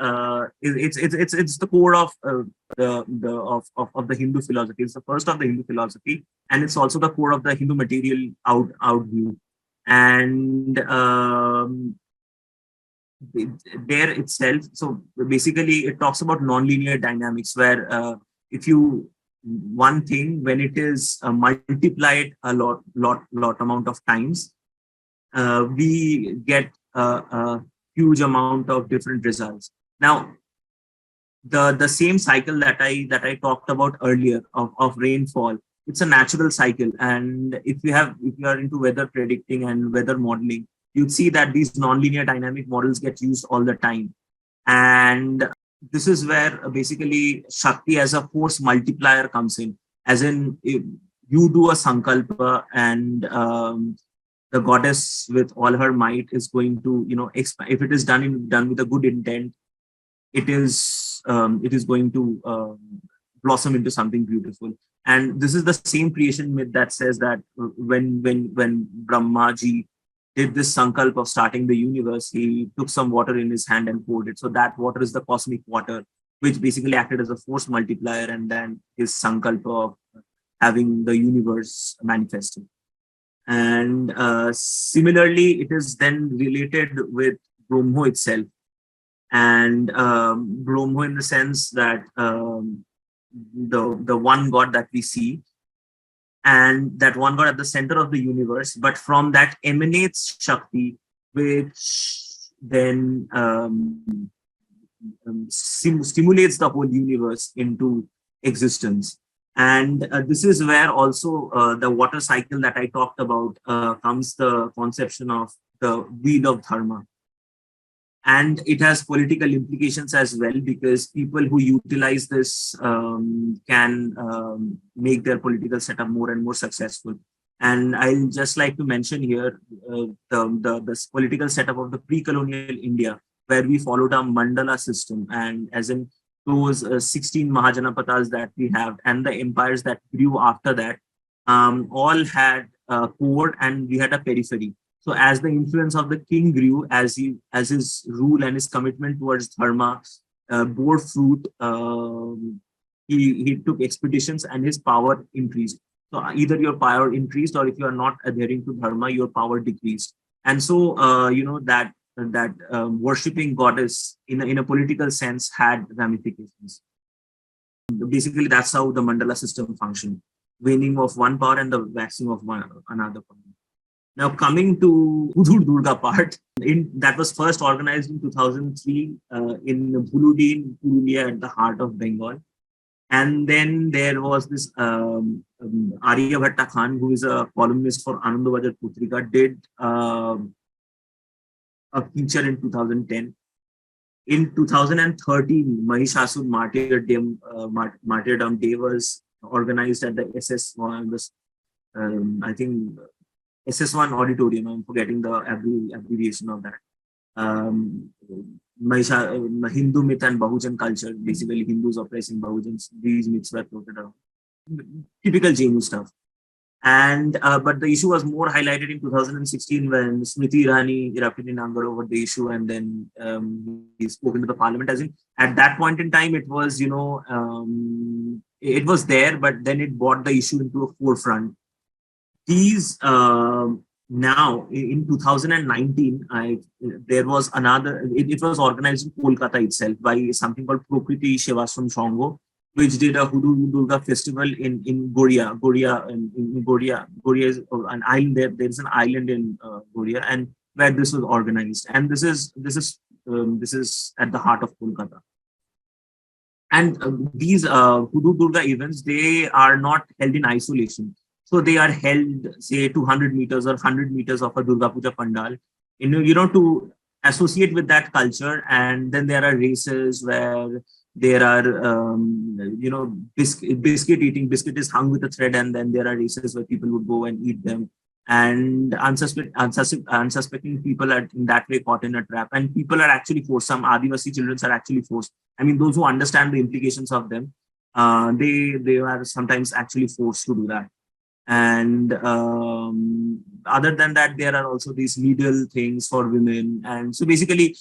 it's the core of of the Hindu philosophy. It's the first of the Hindu philosophy, and it's also the core of the Hindu material out view. And there itself, so basically it talks about non-linear dynamics, where if you, one thing, when it is multiplied a lot amount of times, we get a huge amount of different results. Now, the same cycle that I talked about earlier of rainfall, it's a natural cycle. And if you are into weather predicting and weather modeling, you'd see that these nonlinear dynamic models get used all the time. And this is where basically Shakti as a force multiplier comes in. As in, you do a sankalpa, and the goddess with all her might is going to, if it is done with a good intent, it is going to blossom into something beautiful. And this is the same creation myth that says that when Brahmaji did this sankalp of starting the universe, he took some water in his hand and poured it. So that water is the cosmic water, which basically acted as a force multiplier, and then his sankalp of having the universe manifested. And similarly, it is then related with Brahmo itself. And Brahmo, in the sense that the one God that we see, and that one God at the center of the universe, but from that emanates Shakti, which then stimulates the whole universe into existence. And this is where also the water cycle that I talked about comes, the conception of the wheel of dharma. And it has political implications as well, because people who utilize this can make their political setup more and more successful. And I'll just like to mention here the political setup of the pre-colonial India, where we followed a mandala system, and as in those 16 Mahajanapatas that we have and the empires that grew after that, all had a core and we had a periphery. So as the influence of the king grew, as his rule and his commitment towards dharma bore fruit, he took expeditions and his power increased. So either your power increased, or if you are not adhering to dharma, your power decreased. And so that worshipping goddess in a political sense had ramifications. Basically, that's how the mandala system functioned: waning of one power and the waxing of another power. Now, coming to Hudur Durga part, that was first organized in 2003 in Buludin, Purulia, at the heart of Bengal. And then there was this Arya Bhatta Khan, who is a columnist for Anandabazar Putrika, did a feature in 2010. In 2013, Mahishasur Martyrdom Day was organized at the SS1, I think SS1 auditorium. I'm forgetting the abbreviation of that. Hindu myth and Bahujan culture, basically Hindus oppressing Bahujans, these myths were floated around. Typical JNU stuff. And but the issue was more highlighted in 2016 when Smriti Irani erupted in anger over the issue, and then he spoke into the parliament. As in, at that point in time, it was it was there, but then it brought the issue into a forefront. These now in 2019, there was another. It was organized in Kolkata itself by something called Prokriti Sevashram Sangho, which did a Hudur Durga festival in Goria. Goria is an island there. There is an island in Goria, and where this was organized. And this is at the heart of Kolkata. And these Hudur Durga events, they are not held in isolation. So they are held, say, 200 meters or 100 meters of a Durga Puja pandal, to associate with that culture. And then there are races where there are, biscuit eating. Biscuit is hung with a thread, and then there are races where people would go and eat them. And unsuspecting people are in that way caught in a trap. And people are actually forced. Some Adivasi children are actually forced. I mean, those who understand the implications of them, they are sometimes actually forced to do that. And other than that, there are also these legal things for women. And so basically,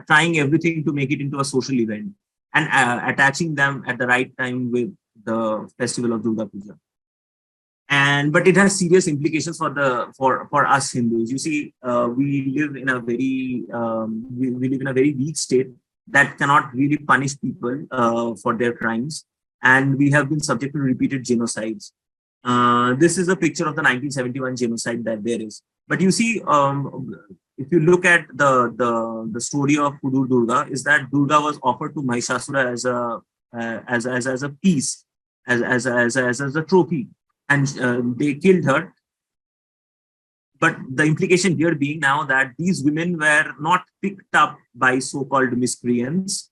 trying everything to make it into a social event and attaching them at the right time with the festival of Durga Puja. But it has serious implications for us Hindus. You see, we live in a very weak state that cannot really punish people for their crimes, and we have been subject to repeated genocides. This is a picture of the 1971 genocide that there is. But you see, if you look at the story of Hudur Durga, is that Durga was offered to Mahishasura as a piece, as a trophy, and they killed her. But the implication here being now that these women were not picked up by so-called miscreants.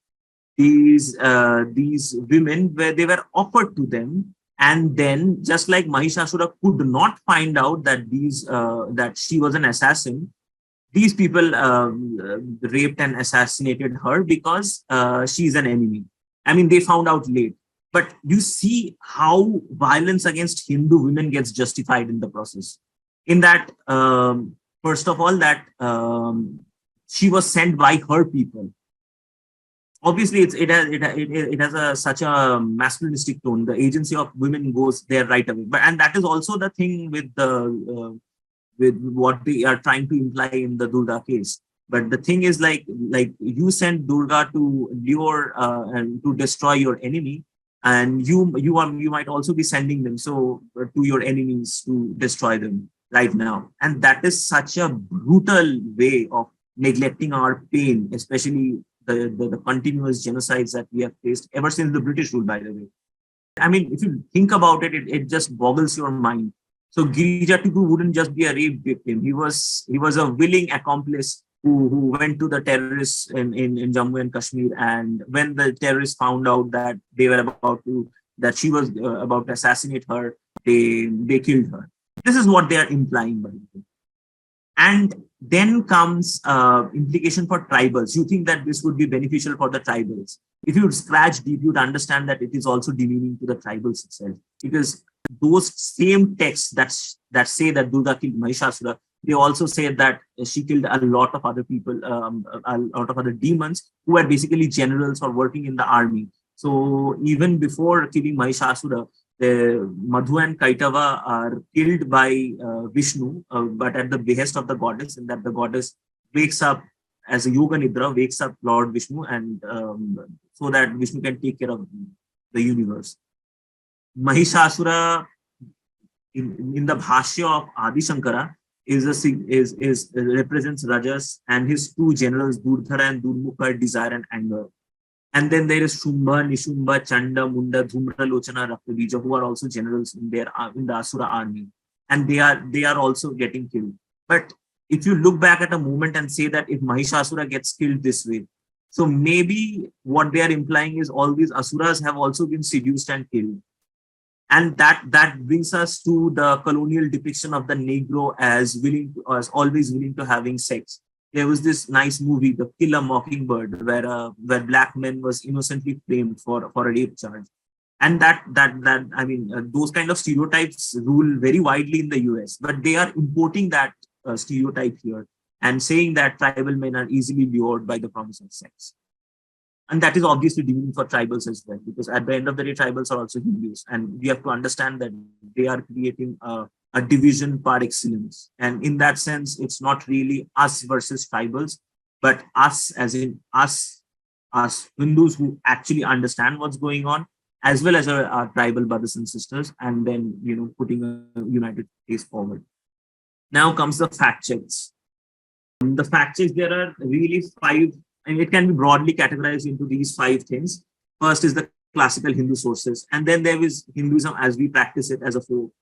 These women they were offered to them. And then, just like Mahishasura could not find out that that she was an assassin, these people raped and assassinated her because she's an enemy. I mean, they found out late. But you see how violence against Hindu women gets justified in the process. In that, first of all, that she was sent by her people. Obviously, it has such a masculinistic tone. The agency of women goes there right away, and that is also the thing with with what they are trying to imply in the Durga case. But the thing is, like you send Durga to lure and to destroy your enemy, and you might also be sending them to your enemies to destroy them right now, and that is such a brutal way of neglecting our pain, especially the continuous genocides that we have faced ever since the British rule, by the way. I mean, if you think about it, it just boggles your mind. So Girija Tipu wouldn't just be a rape victim. He was a willing accomplice who went to the terrorists in Jammu and Kashmir. And when the terrorists found out that that she was about to assassinate her, they killed her. This is what they are implying, by the way. And then comes implication for tribals. You think that this would be beneficial for the tribals. If you would scratch deep, you'd understand that it is also demeaning to the tribals itself. Because those same texts that say that Durga killed Mahishasura, they also say that she killed a lot of other people, a lot of other demons who were basically generals or working in the army. So even before killing Mahishasura, the Madhu and Kaitava are killed by Vishnu, but at the behest of the goddess, and that the goddess wakes up as a yoga nidra, wakes up Lord Vishnu, and so that Vishnu can take care of the universe. Mahishasura, in the Bhashya of Adi Shankara, is represents Rajas, and his two generals Durdhara and Durmukha, desire and anger. And then there is Shumba, Nishumba, Chanda, Munda, Dhumra, Lochana, Raktabija, who are also generals in the Asura army, and they are also getting killed. But if you look back at a moment and say that if Mahishasura gets killed this way, so maybe what they are implying is all these asuras have also been seduced and killed. And that brings us to the colonial depiction of the Negro as always willing to having sex. There was this nice movie, The Kill a Mockingbird, where black men was innocently framed for a rape charge. And that I mean, those kind of stereotypes rule very widely in the US, but they are importing that stereotype here and saying that tribal men are easily lured by the promise of sex. And that is obviously demeaning for tribals as well, because at the end of the day, tribals are also Hindus. And we have to understand that they are creating a division par excellence. And in that sense, it's not really us versus tribals, but us as in us Hindus who actually understand what's going on, as well as our tribal brothers and sisters, and then, putting a united face forward. Now comes the fact checks. The fact checks, there are really five, and it can be broadly categorized into these five things. First is the classical Hindu sources, and then there is Hinduism as we practice it as a folk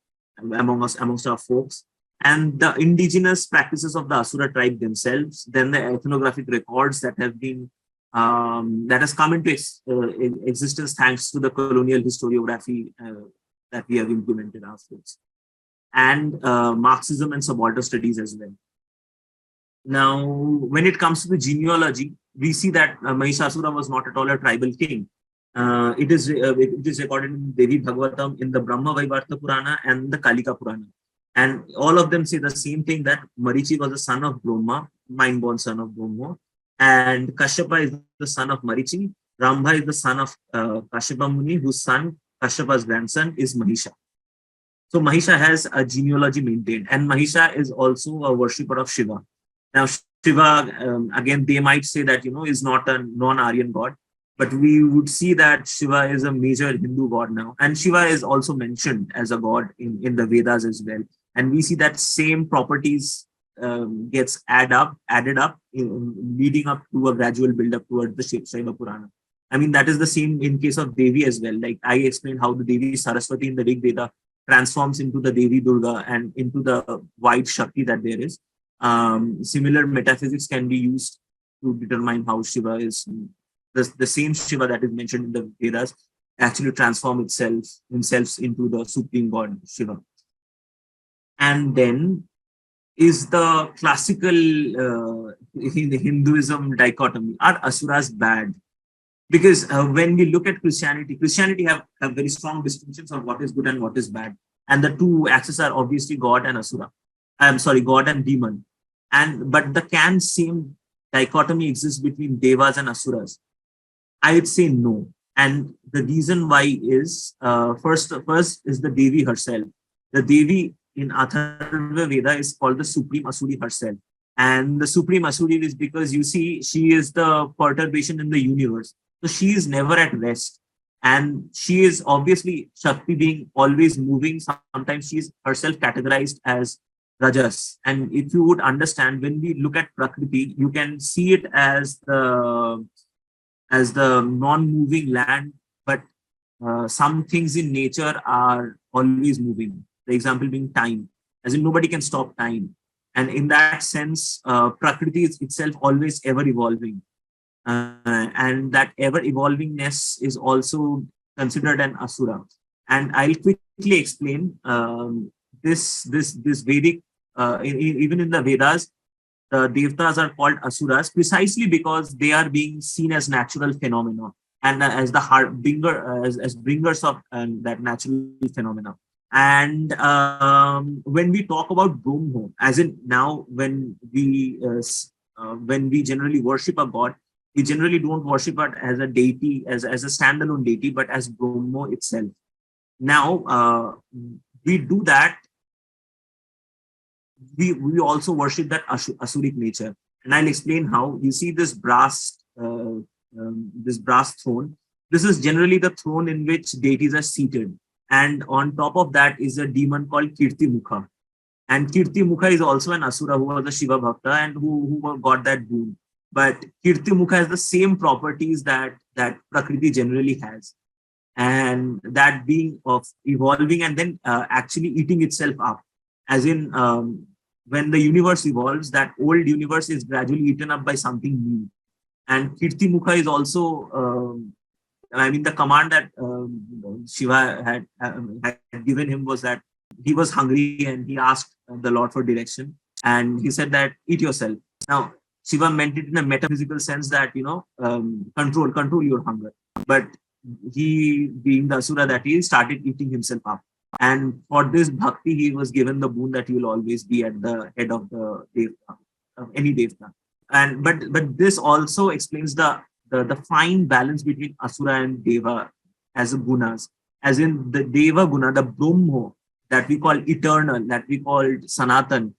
amongst our folks, and the indigenous practices of the Asura tribe themselves. Then the ethnographic records that have been that has come into existence thanks to the colonial historiography that we have implemented ourselves, and Marxism and subaltern studies as well. Now, when it comes to the genealogy, we see that Mahishasura was not at all a tribal king. It is recorded in Devi Bhagavatam, in the Brahma Vaivarta Purana and the Kalika Purana. And all of them say the same thing, that Marichi was the son of Brahma, mind-born son of Brahma, and Kashyapa is the son of Marichi. Rambha is the son of Kashyapa Muni, whose son, Kashyapa's grandson, is Mahisha. So Mahisha has a genealogy maintained, and Mahisha is also a worshipper of Shiva. Now, Shiva, again, they might say that, is not a non-Aryan god, but we would see that Shiva is a major Hindu god now. And Shiva is also mentioned as a god in the Vedas as well. And we see that same properties gets added up, leading up to a gradual build-up towards the Shiva Purana. I mean, that is the same in case of Devi as well. Like I explained how the Devi Saraswati in the Rig Veda transforms into the Devi Durga and into the white Shakti that there is. Similar metaphysics can be used to determine how Shiva is, the same Shiva that is mentioned in the Vedas actually transform himself into the supreme god Shiva. And then is the classical Hinduism dichotomy. Are asuras bad? Because when we look at Christianity have very strong distinctions of what is good and what is bad. And the two axes are obviously God and Asura. God and demon. But the same dichotomy exists between devas and asuras? I would say no. And the reason why is first is the Devi herself. The Devi in Atharva Veda is called the Supreme Asuri herself. And the Supreme Asuri is because you see she is the perturbation in the universe. So she is never at rest. And she is obviously Shakti being always moving. Sometimes she is herself categorized as Rajas. And if you would understand, when we look at Prakriti, you can see it as the non-moving land, but some things in nature are always moving. The example being time, as in nobody can stop time. And in that sense, Prakriti is itself always ever evolving. And that ever evolvingness is also considered an Asura. And I'll quickly explain this Vedic even in the Vedas, the devtas are called asuras precisely because they are being seen as natural phenomena and as the bringer as bringers of that natural phenomena. And when we talk about Brahmo, as in now when we generally worship a god, we generally don't worship it as a deity, as a standalone deity, but as Brahmo itself. Now we do that. We also worship that asuric nature, and I'll explain how. You see this brass throne. This is generally the throne in which deities are seated, and on top of that is a demon called Kirti Mukha. And Kirti Mukha is also an asura who was a Shiva Bhakta and who got that boon. But Kirti Mukha has the same properties that Prakriti generally has, and that being of evolving and then actually eating itself up. As in, when the universe evolves, that old universe is gradually eaten up by something new. And Kirti Mukha is also, I mean, the command that Shiva had given him was that he was hungry and he asked the Lord for direction. And he said that, eat yourself. Now, Shiva meant it in a metaphysical sense that, control your hunger. But he, being the Asura that he started eating himself up. And for this bhakti, he was given the boon that he will always be at the head of the devta, of any devta. And but this also explains the fine balance between Asura and Deva as a gunas. As in the Deva guna, the Brahmo that we call eternal, that we call Sanatan,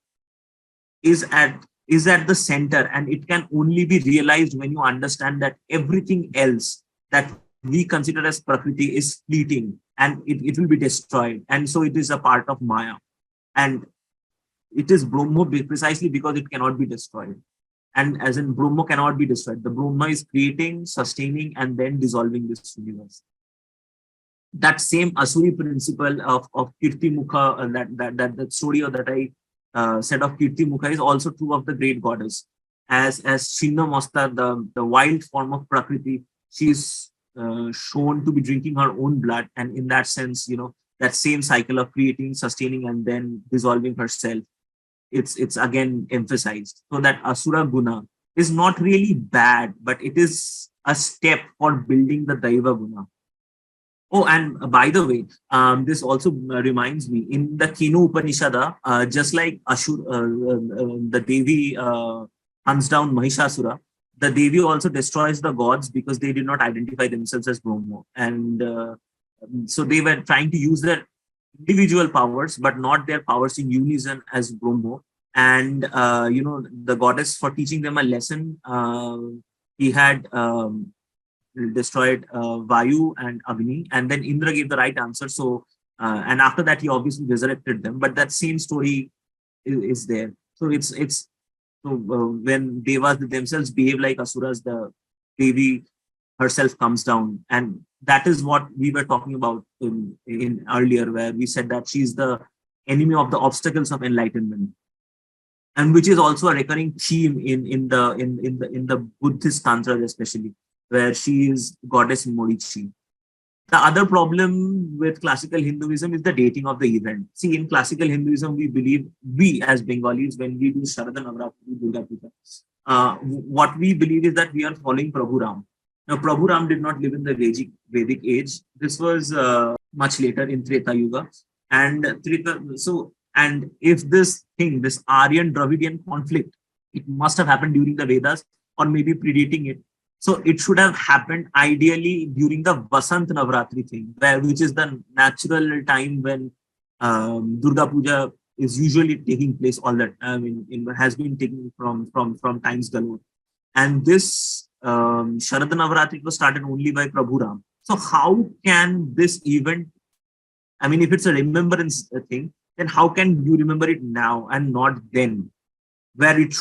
is at the center, and it can only be realized when you understand that everything else that we consider as Prakriti is fleeting and it will be destroyed. And so it is a part of Maya. And it is Brahma precisely because it cannot be destroyed. And as in Brahma cannot be destroyed. The Brahma is creating, sustaining, and then dissolving this universe. That same Asuri principle of Kirti Mukha, that story that I said of Kirti Mukha is also true of the great goddess. As Shinna Masta, the wild form of Prakriti, she is shown to be drinking her own blood, and in that sense, that same cycle of creating, sustaining, and then dissolving herself, it's again emphasized. So that Asura Guna is not really bad, but it is a step for building the Daiva Guna. Oh, and by the way, this also reminds me in the Kenu Upanishada, just like the Devi hunts down Mahishasura, the Devi also destroys the gods because they did not identify themselves as Brahma. And so they were trying to use their individual powers, but not their powers in unison as Brahma. And, the goddess, for teaching them a lesson, he had destroyed Vayu and Agni, and then Indra gave the right answer. So, and after that, he obviously resurrected them. But that same story is there. So so when Devas themselves behave like Asuras, the Devi herself comes down, and that is what we were talking about in earlier, where we said that she's the enemy of the obstacles of enlightenment, and which is also a recurring theme in the Buddhist tantras, especially, where she is goddess Morichi. The other problem with classical Hinduism is the dating of the event. See, in classical Hinduism, we as Bengalis, when we do Sharada Navratri, Durga Puja, what we believe is that we are following Prabhu Ram. Now, Prabhu Ram did not live in the Vedic age. This was much later in Treta Yuga. And if this Aryan Dravidian conflict, it must have happened during the Vedas or maybe predating it. So it should have happened ideally during the Vasant Navratri thing, which is the natural time when Durga Puja is usually taking place. All that has been taken from times galore. And this Sharad Navratri was started only by Prabhu Ram. So how can this event? I mean, if it's a remembrance thing, then how can you remember it now and not then? Where it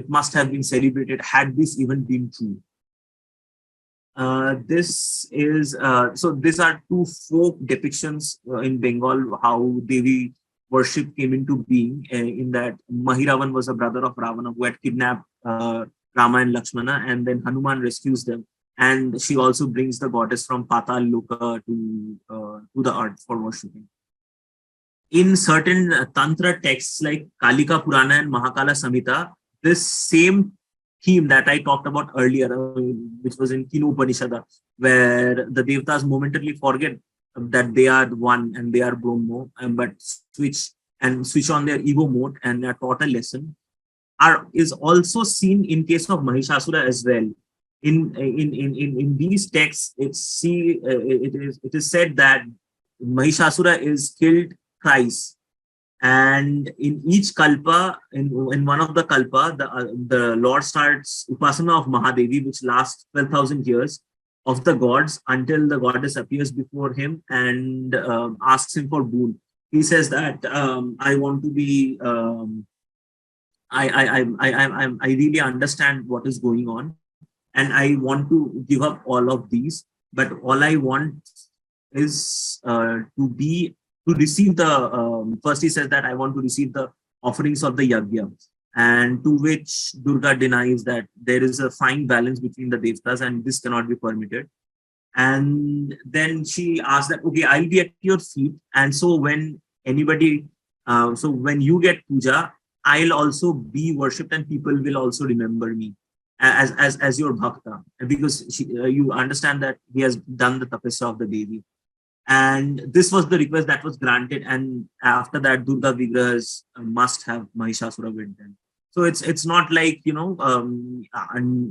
must have been celebrated had this even been true. So these are two folk depictions in Bengal how Devi worship came into being. In that Mahiravan was a brother of Ravana who had kidnapped Rama and Lakshmana, and then Hanuman rescues them. And she also brings the goddess from Patal Loka to the earth for worshipping. in certain Tantra texts like Kalika Purana and Mahakala Samhita, this same theme that I talked about earlier, which was in Kinu Upanishada, where the Devtas momentarily forget that they are one and they are Brahmo, but switch on their ego mode and are taught a lesson, is also seen in case of Mahishasura as well. In these texts, it is said that Mahishasura is killed thrice, and in each kalpa, in one of the kalpa, the Lord starts upasana of Mahadevi, which lasts 12,000 years, of the gods until the goddess appears before him and asks him for boon. He says that I want to be. I really understand what is going on, and I want to give up all of these. But all I want is to receive the. First, he says that I want to receive the offerings of the yagya, and to which Durga denies that there is a fine balance between the devtas, and this cannot be permitted. And then she asks that, okay, I'll be at your feet, and so when anybody, so when you get puja, I'll also be worshipped, and people will also remember me as your bhakta, because you understand that he has done the tapasya of the Devi. And this was the request that was granted, and after that, Durga Vigrahas must have Mahishasura with them. So it's not like,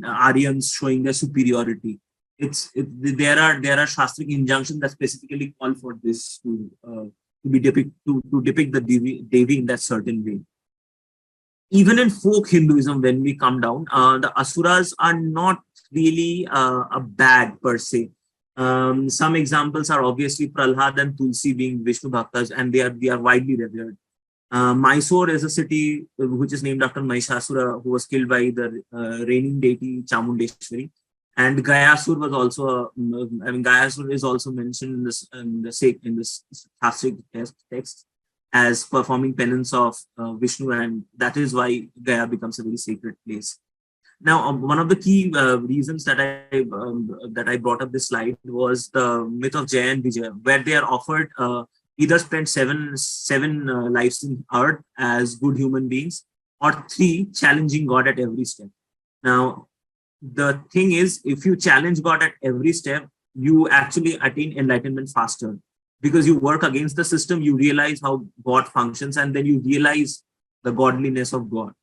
Aryans showing their superiority. There are shastric injunctions that specifically call for this to depict the Devi in that certain way. Even in folk Hinduism, when we come down, the asuras are not really a bad per se. Some examples are obviously Prahlad and Tulsi being Vishnu Bhaktas, and they are widely revered. Mysore is a city which is named after Mahishasura, who was killed by the reigning deity Chamundeshwari. And Gayasur was also, Gayasur is also mentioned in this Shastric text as performing penance of Vishnu, and that is why Gaya becomes a very sacred place. Now, one of the key reasons that I brought up this slide was the myth of Jaya and Vijaya, where they are offered either spend seven lives in earth as good human beings, or 3 challenging God at every step. Now, the thing is, if you challenge God at every step, you actually attain enlightenment faster, because you work against the system, you realize how God functions, and then you realize the godliness of God.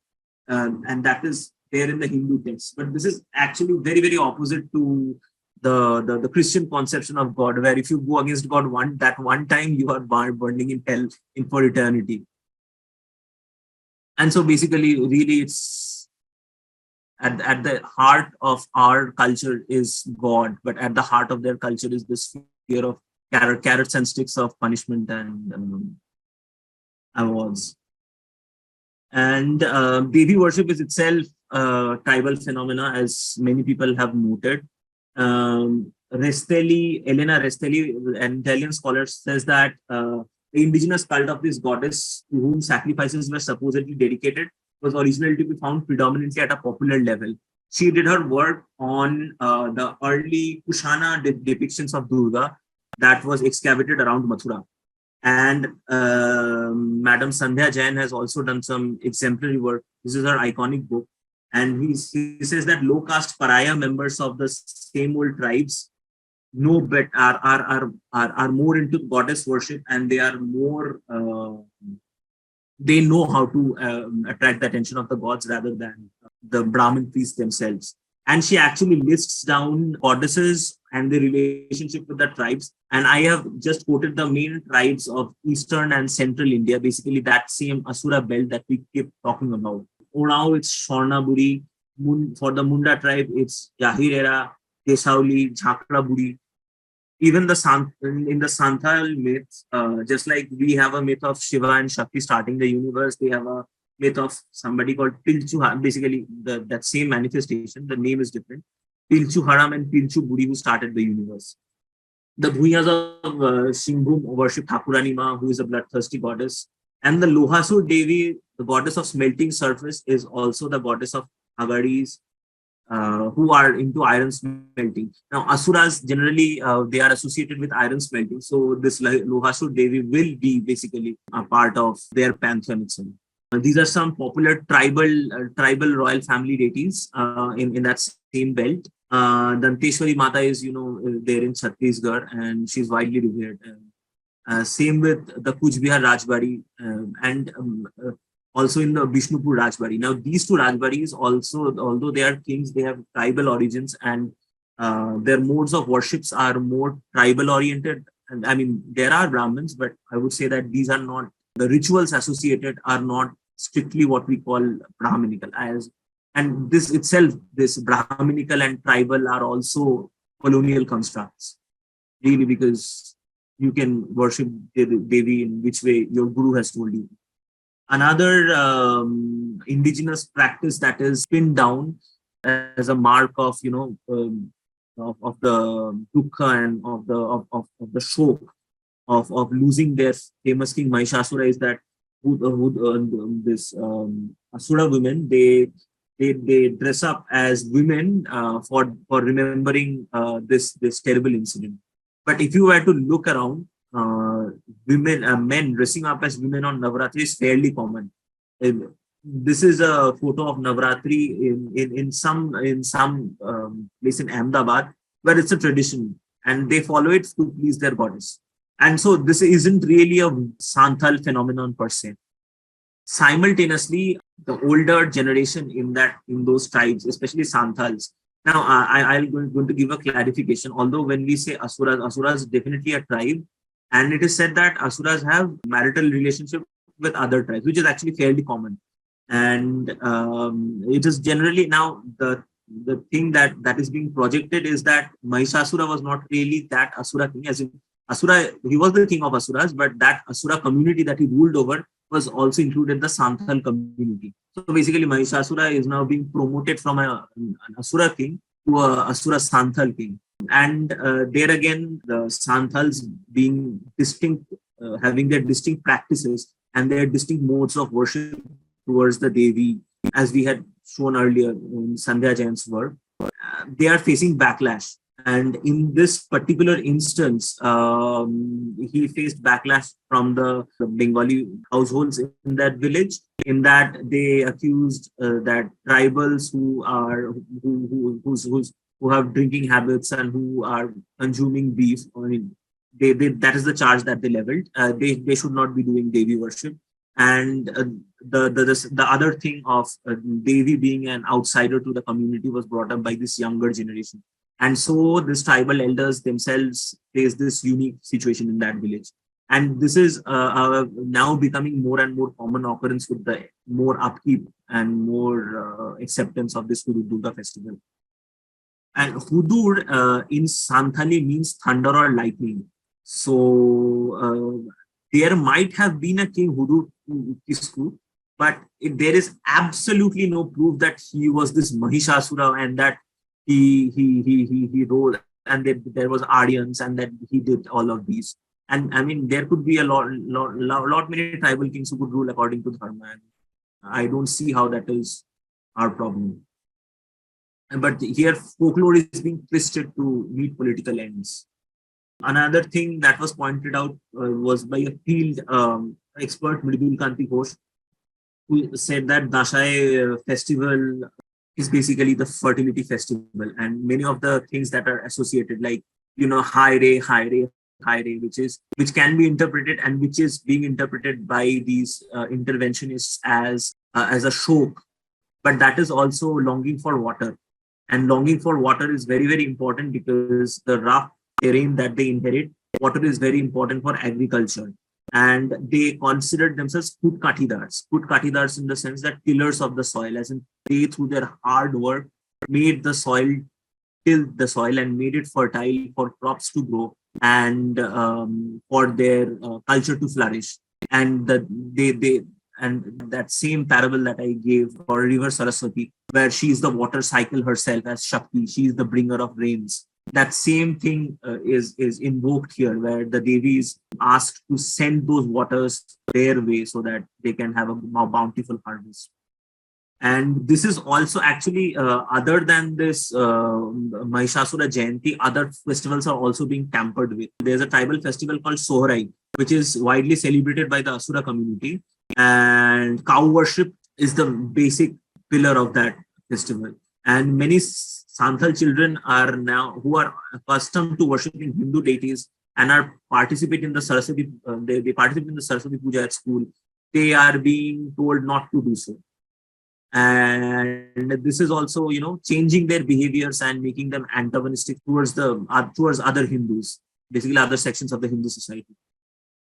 And that is there in the Hindu text. But this is actually very, very opposite to the Christian conception of God, where if you go against God that one time, you are burning in hell for eternity. And so basically, really, it's at the heart of our culture is God, but at the heart of their culture is this fear of carrots and sticks of punishment and awards. And Devi worship is itself a tribal phenomena, as many people have noted. Elena Restelli, an Italian scholar, says that the indigenous cult of this goddess, to whom sacrifices were supposedly dedicated, was originally to be found predominantly at a popular level. She did her work on the early Kushana depictions of Durga that was excavated around Mathura. And Madam Sandhya Jain has also done some exemplary work. This is her iconic book. And he says that low caste pariah members of the same old tribes are more into goddess worship, and they are more they know how to attract the attention of the gods rather than the Brahmin priests themselves. And she actually lists down goddesses and the relationship with the tribes. And I have just quoted the main tribes of Eastern and Central India, basically that same Asura belt that we keep talking about. Onao, it's Shornaburi. For the Munda tribe, it's Yahirera, Desauli, Jhakraburi. Even in the Santhal myths, just like we have a myth of Shiva and Shakti starting the universe, they have a myth of somebody called Pilchu, basically that same manifestation, the name is different. Pilchu Haram and Pilchu Buri, who started the universe. The Bhuyas of Shambhu worship Thakurani Ma, who is a bloodthirsty goddess. And the Lohasur Devi, the goddess of smelting surface, is also the goddess of Agaris. who are into iron smelting. Now, Asuras generally they are associated with iron smelting, so this Lohasur Devi will be basically a part of their pantheon itself. These are some popular tribal royal family deities in that same belt. Danteshwari Mata is there in Chhattisgarh, and she's widely revered. Same with the Kuch Bihar Rajbari and also in the Bishnupur Rajbari. Now, these two Rajbaris also, although they are kings, they have tribal origins, and their modes of worships are more tribal oriented. And I mean, there are Brahmins, but I would say that these are not, the rituals associated are not strictly what we call Brahminical. And this itself, this Brahminical and tribal are also colonial constructs, really, because you can worship Devi in which way your guru has told you. Another indigenous practice that is pinned down as a mark of of the dukkha and of the shock of losing their famous king Mahishasura is that this Asura women, they dress up as women for remembering this terrible incident. But if you were to look around, men dressing up as women on Navratri is fairly common. This is a photo of Navratri in some place in Ahmedabad, where it's a tradition and they follow it to please their goddess. And so this isn't really a Santhal phenomenon per se. Simultaneously, the older generation in those tribes, especially Santhals. Now, I'm going to give a clarification. Although when we say Asuras is definitely a tribe, and it is said that Asuras have marital relationship with other tribes, which is actually fairly common. And it is generally now the thing that is being projected is that Mahishasura was not really that Asura king, as in Asura, he was the king of Asuras, but that Asura community that he ruled over was also included the Santhal community. So basically, Mahishasura is now being promoted from an Asura king to a Asura Santhal king. And there again, the Santhals being distinct, having their distinct practices and their distinct modes of worship towards the Devi, as we had shown earlier in Sandhya Jain's work, they are facing backlash. And in this particular instance, he faced backlash from the Bengali households in that village, in that they accused that tribals who have drinking habits and who are consuming beef. I mean, that is the charge that they leveled. They should not be doing Devi worship. And the other thing of Devi being an outsider to the community was brought up by this younger generation. And so these tribal elders themselves face this unique situation in that village. And this is now becoming more and more common occurrence with the more upkeep and more acceptance of this Hudur Durga festival. And Hudur in Santhali means thunder or lightning. So there might have been a king Hudur Kisku, but there is absolutely no proof that he was this Mahishasura and that he rode and there was Aryans and that he did all of these. And I mean, there could be a lot many tribal kings who could rule according to Dharma. And I don't see how that is our problem. But here, folklore is being twisted to meet political ends. Another thing that was pointed out was by a field expert, Mridul Kanti Ghosh, who said that Dashai festival is basically the fertility festival, and many of the things that are associated, like high ray, which can be interpreted and which is being interpreted by these interventionists as a shock, but that is also longing for water, and longing for water is very, very important because the rough terrain that they inherit, water is very important for agriculture. And they considered themselves Kutkatidars in the sense that tillers of the soil, as in they through their hard work made the soil, tilled the soil and made it fertile for crops to grow and for their culture to flourish. And and that same parable that I gave for River Saraswati, where she is the water cycle herself as Shakti, she is the bringer of rains. That same thing is invoked here, where the Devi is asked to send those waters their way so that they can have a more bountiful harvest. And this is also actually, other than this Mahishasura Jayanti, other festivals are also being tampered with. There's a tribal festival called Sohrai, which is widely celebrated by the Asura community. And cow worship is the basic pillar of that festival. And many Santhal children are now, who are accustomed to worshiping Hindu deities and are participating in the Saraswati, they participate in the Saraswati Puja at school. They are being told not to do so, and this is also, changing their behaviors and making them antagonistic towards towards other Hindus, basically other sections of the Hindu society.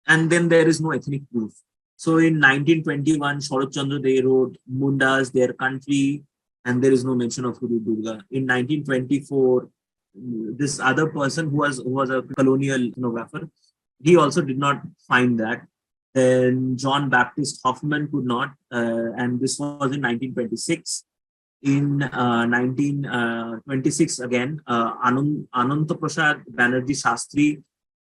And then there is no ethnic proof. So in 1921, Sharat Chandra, they wrote Mundas, their country, and there is no mention of Guru Durga. In 1924, this other person who was a colonial ethnographer, he also did not find that. Then John Baptist Hoffman could not, and this was in 1926. In 1926 again, Ananta Prasad Banerjee Shastri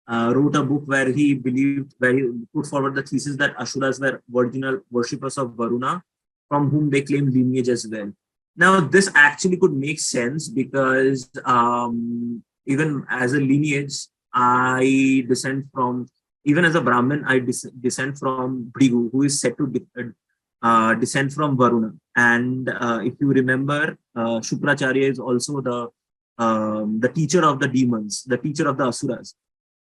wrote a book where he put forward the thesis that Asuras were original worshippers of Varuna, from whom they claimed lineage as well. Now, this actually could make sense because even as a lineage, I descend from, even as a Brahmin, I descend from Bhrigu, who is said to descend from Varuna. And if you remember, Shukracharya is also the teacher of the demons, the teacher of the Asuras.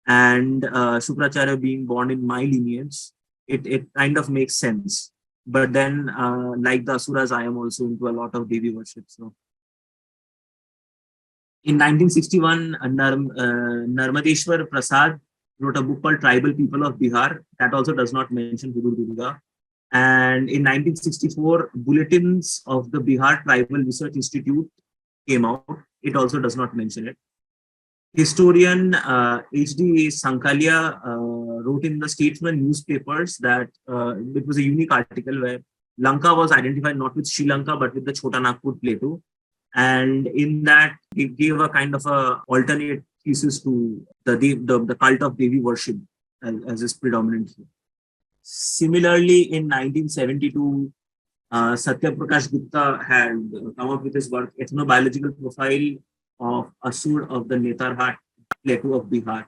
And Shukracharya being born in my lineage, it kind of makes sense. But then, like the Asuras, I am also into a lot of Devi worship. So, in 1961, Narmadeshwar Prasad wrote a book called Tribal People of Bihar. That also does not mention Guru Durga. And in 1964, Bulletins of the Bihar Tribal Research Institute came out. It also does not mention it. Historian H.D. Sankalia wrote in the Statesman newspapers that it was a unique article where Lanka was identified not with Sri Lanka but with the Chota Nagpur plateau, and in that it gave a kind of a alternate thesis to the cult of Devi worship as is predominant here. Similarly, in 1972, Satya Prakash Gupta had come up with his work Ethnobiological Profile of Asur of the Netarhat plateau of Bihar.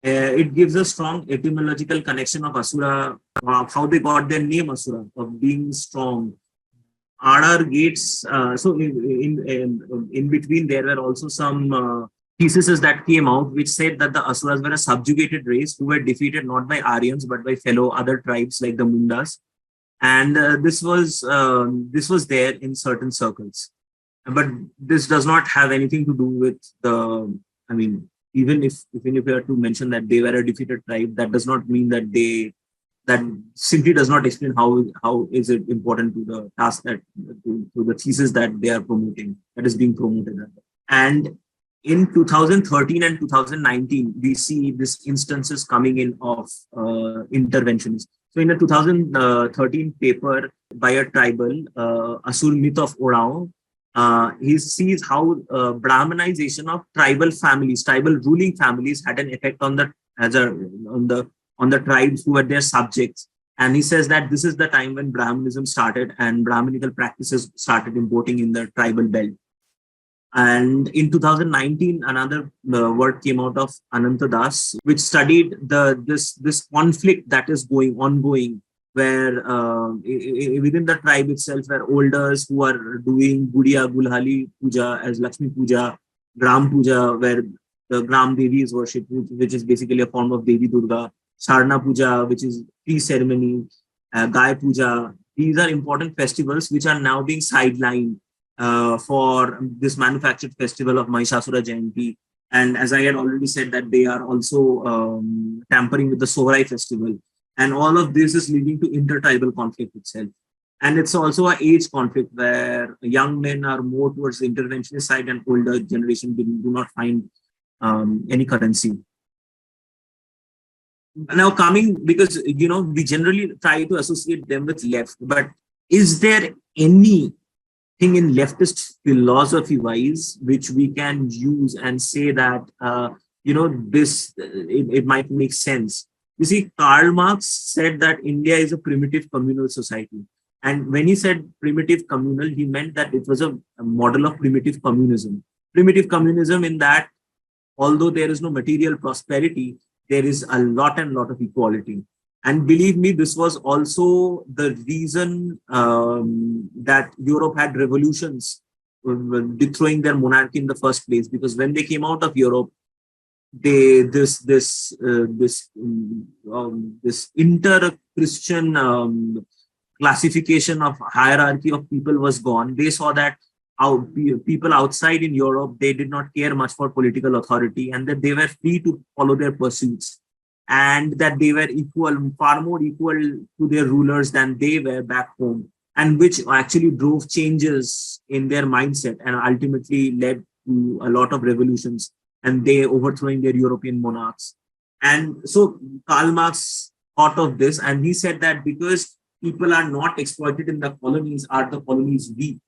It gives a strong etymological connection of Asura, how they got their name Asura, of being strong. R.R. Gates, so in between there were also some theses that came out which said that the Asuras were a subjugated race who were defeated not by Aryans but by fellow other tribes like the Mundas. And this was there in certain circles. But this does not have anything to do with even if we are to mention that they were a defeated tribe, that does not mean that that simply does not explain how is it important to the task to the thesis that they are promoting, that is being promoted. And in 2013 and 2019, we see these instances coming in of interventions. So in a 2013 paper by a tribal, Asur Myth of Orao, he sees how Brahmanization of tribal families, tribal ruling families, had an effect on the tribes who were their subjects. And he says that this is the time when Brahmanism started and Brahmanical practices started importing in the tribal belt. And in 2019, another work came out of Ananta Das, which studied this conflict that is ongoing, where within the tribe itself, where elders who are doing Gudiya Gulhali Puja as Lakshmi Puja, Gram Puja, where the Gram Devi is worshipped, which is basically a form of Devi Durga, Sarna Puja, which is pre-ceremony, Gai Puja. These are important festivals which are now being sidelined for this manufactured festival of Mahishasura Jayanti. And as I had already said, that they are also tampering with the Sohrai festival. And all of this is leading to intertribal conflict itself. And it's also an age conflict where young men are more towards the interventionist side and older generation do not find any currency. Now because, we generally try to associate them with left, but is there anything in leftist philosophy wise which we can use and say that, it might make sense? You see, Karl Marx said that India is a primitive communal society. And when he said primitive communal, he meant that it was a model of primitive communism. Primitive communism in that although there is no material prosperity, there is a lot and lot of equality. And believe me, this was also the reason that Europe had revolutions, destroying their monarchy in the first place. Because when they came out of Europe, they this inter Christian classification of hierarchy of people was gone. They saw that people outside in Europe, they did not care much for political authority, and that they were free to follow their pursuits, and that they were equal, far more equal to their rulers than they were back home, and which actually drove changes in their mindset and ultimately led to a lot of revolutions and they overthrowing their European monarchs. And so Karl Marx thought of this, and he said that because people are not exploited in the colonies, are the colonies weak?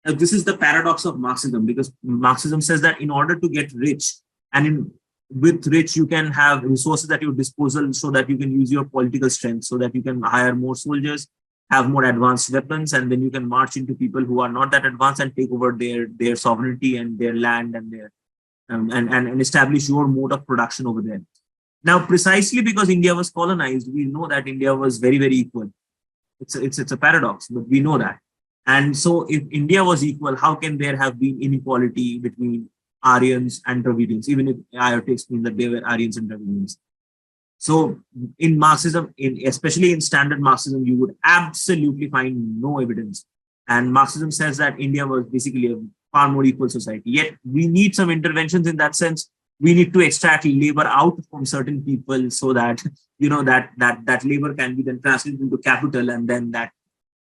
Now, this is the paradox of Marxism, because Marxism says that in order to get rich, and with rich, you can have resources at your disposal so that you can use your political strength, so that you can hire more soldiers, have more advanced weapons, and then you can march into people who are not that advanced and take over their sovereignty and their land and their and establish your mode of production over there. Now, precisely because India was colonized, we know that India was very, very equal. It's a paradox, but we know that. And so if India was equal, how can there have been inequality between Aryans and Dravidians, even if I have to explain that they were Aryans and Dravidians? So in Marxism, especially in standard Marxism, you would absolutely find no evidence. And Marxism says that India was basically a far more equal society. Yet we need some interventions in that sense. We need to extract labor out from certain people so that that labor can be then translated into capital, and then that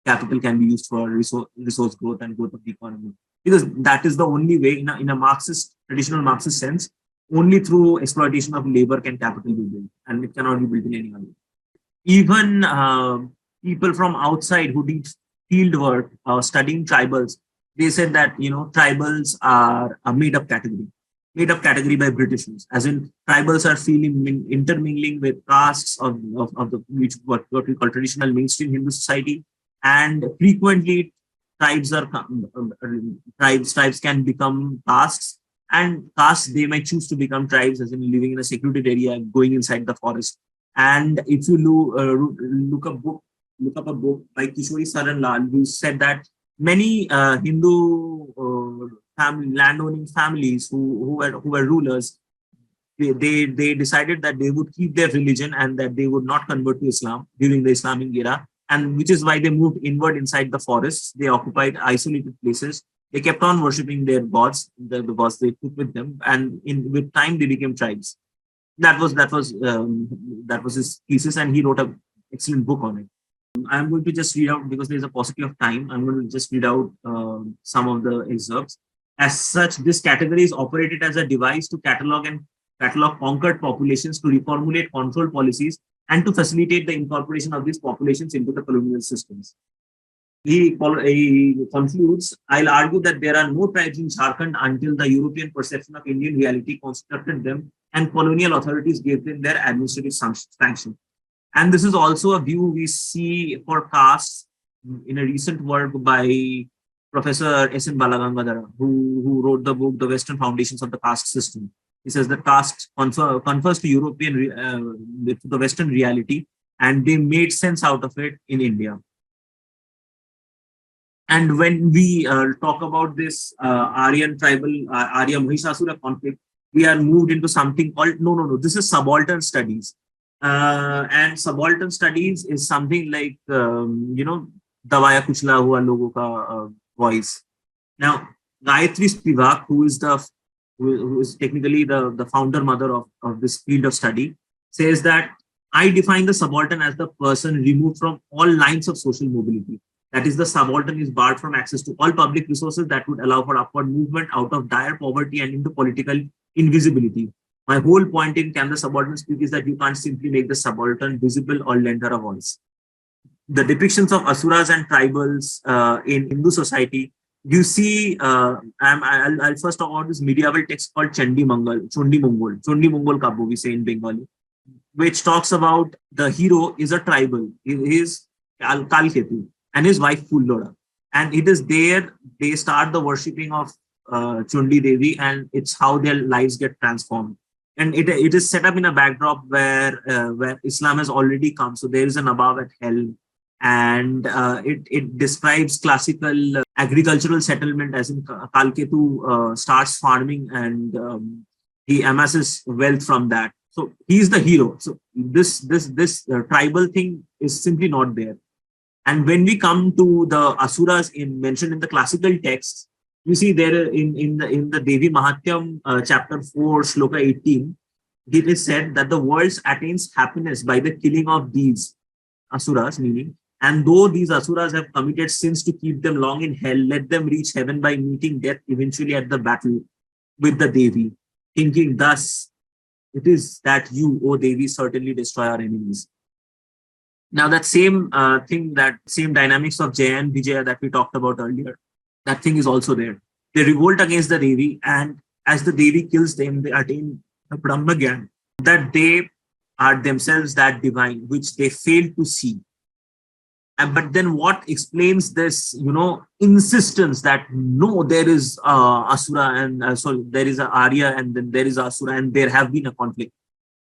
capital can be used for resource growth and growth of the economy. Because that is the only way, in a Marxist, traditional Marxist sense, only through exploitation of labor can capital be built, and it cannot be built in any other way. Even people from outside who did field work studying tribals, they said that tribals are a made-up category by Britishers, as in tribals are feeling intermingling with castes of the which what we call traditional mainstream Hindu society, and frequently tribes can become castes, and castes they might choose to become tribes, as in living in a secluded area, going inside the forest. And if you look up a book by Kishori Saran Lal, who said that many Hindu landowning families who were rulers, they decided that they would keep their religion and that they would not convert to Islam during the Islamic era, and which is why they moved inward inside the forests. They occupied isolated places. They kept on worshipping their gods, the gods they took with them, and with time they became tribes. That was his thesis, and he wrote an excellent book on it. I'm going to just read out, because there's a paucity of time. I'm going to just read out some of the excerpts. As such, this category is operated as a device to catalog conquered populations, to reformulate control policies, and to facilitate the incorporation of these populations into the colonial systems. He concludes, I'll argue that there are no tribes in Jharkhand until the European perception of Indian reality constructed them and colonial authorities gave them their administrative sanction. And this is also a view we see for castes in a recent work by Professor S.N. Balagangadhara, who wrote the book, The Western Foundations of the Caste System. He says that caste confers to to the Western reality, and they made sense out of it in India. And when we talk about this Aryan tribal, Arya Mahishasura conflict, we are moved into something called, no, this is subaltern studies. And subaltern studies is something like, Dawaya Kuchla Hua Logo Ka voice. Now, Gayatri Spivak, who is technically the founder mother of this field of study, says that I define the subaltern as the person removed from all lines of social mobility. That is, the subaltern is barred from access to all public resources that would allow for upward movement out of dire poverty and into political invisibility. My whole point in Can the Subaltern Speak is that you can't simply make the subaltern visible or lend her a voice. The depictions of asuras and tribals in Hindu society, you see, I'll first talk about this medieval text called Chondi Mongol Kabu, we say in Bengali, which talks about the hero is a tribal. He is Kalketu. and his wife Fulloda. And it is there they start the worshipping of Chundi Devi, and it's how their lives get transformed. And it is set up in a backdrop where Islam has already come. So there is an above at hell, and it describes classical agricultural settlement, as in Kalketu starts farming, and he amasses wealth from that. So he's the hero. So this tribal thing is simply not there. And when we come to the asuras mentioned in the classical texts, you see there in the Devi Mahatyam, chapter 4, shloka 18, it is said that the world attains happiness by the killing of these asuras, meaning, and though these asuras have committed sins to keep them long in hell, let them reach heaven by meeting death eventually at the battle with the Devi, thinking thus, it is that you, O Devi, certainly destroy our enemies. Now that same thing, that same dynamics of Jaya and Vijaya that we talked about earlier, that thing is also there. They revolt against the Devi, and as the Devi kills them, they attain the Brahma Gyan, that they are themselves that divine, which they fail to see. But then what explains this, insistence that no, there is Asura, and so there is a Arya, and then there is Asura, and there have been a conflict.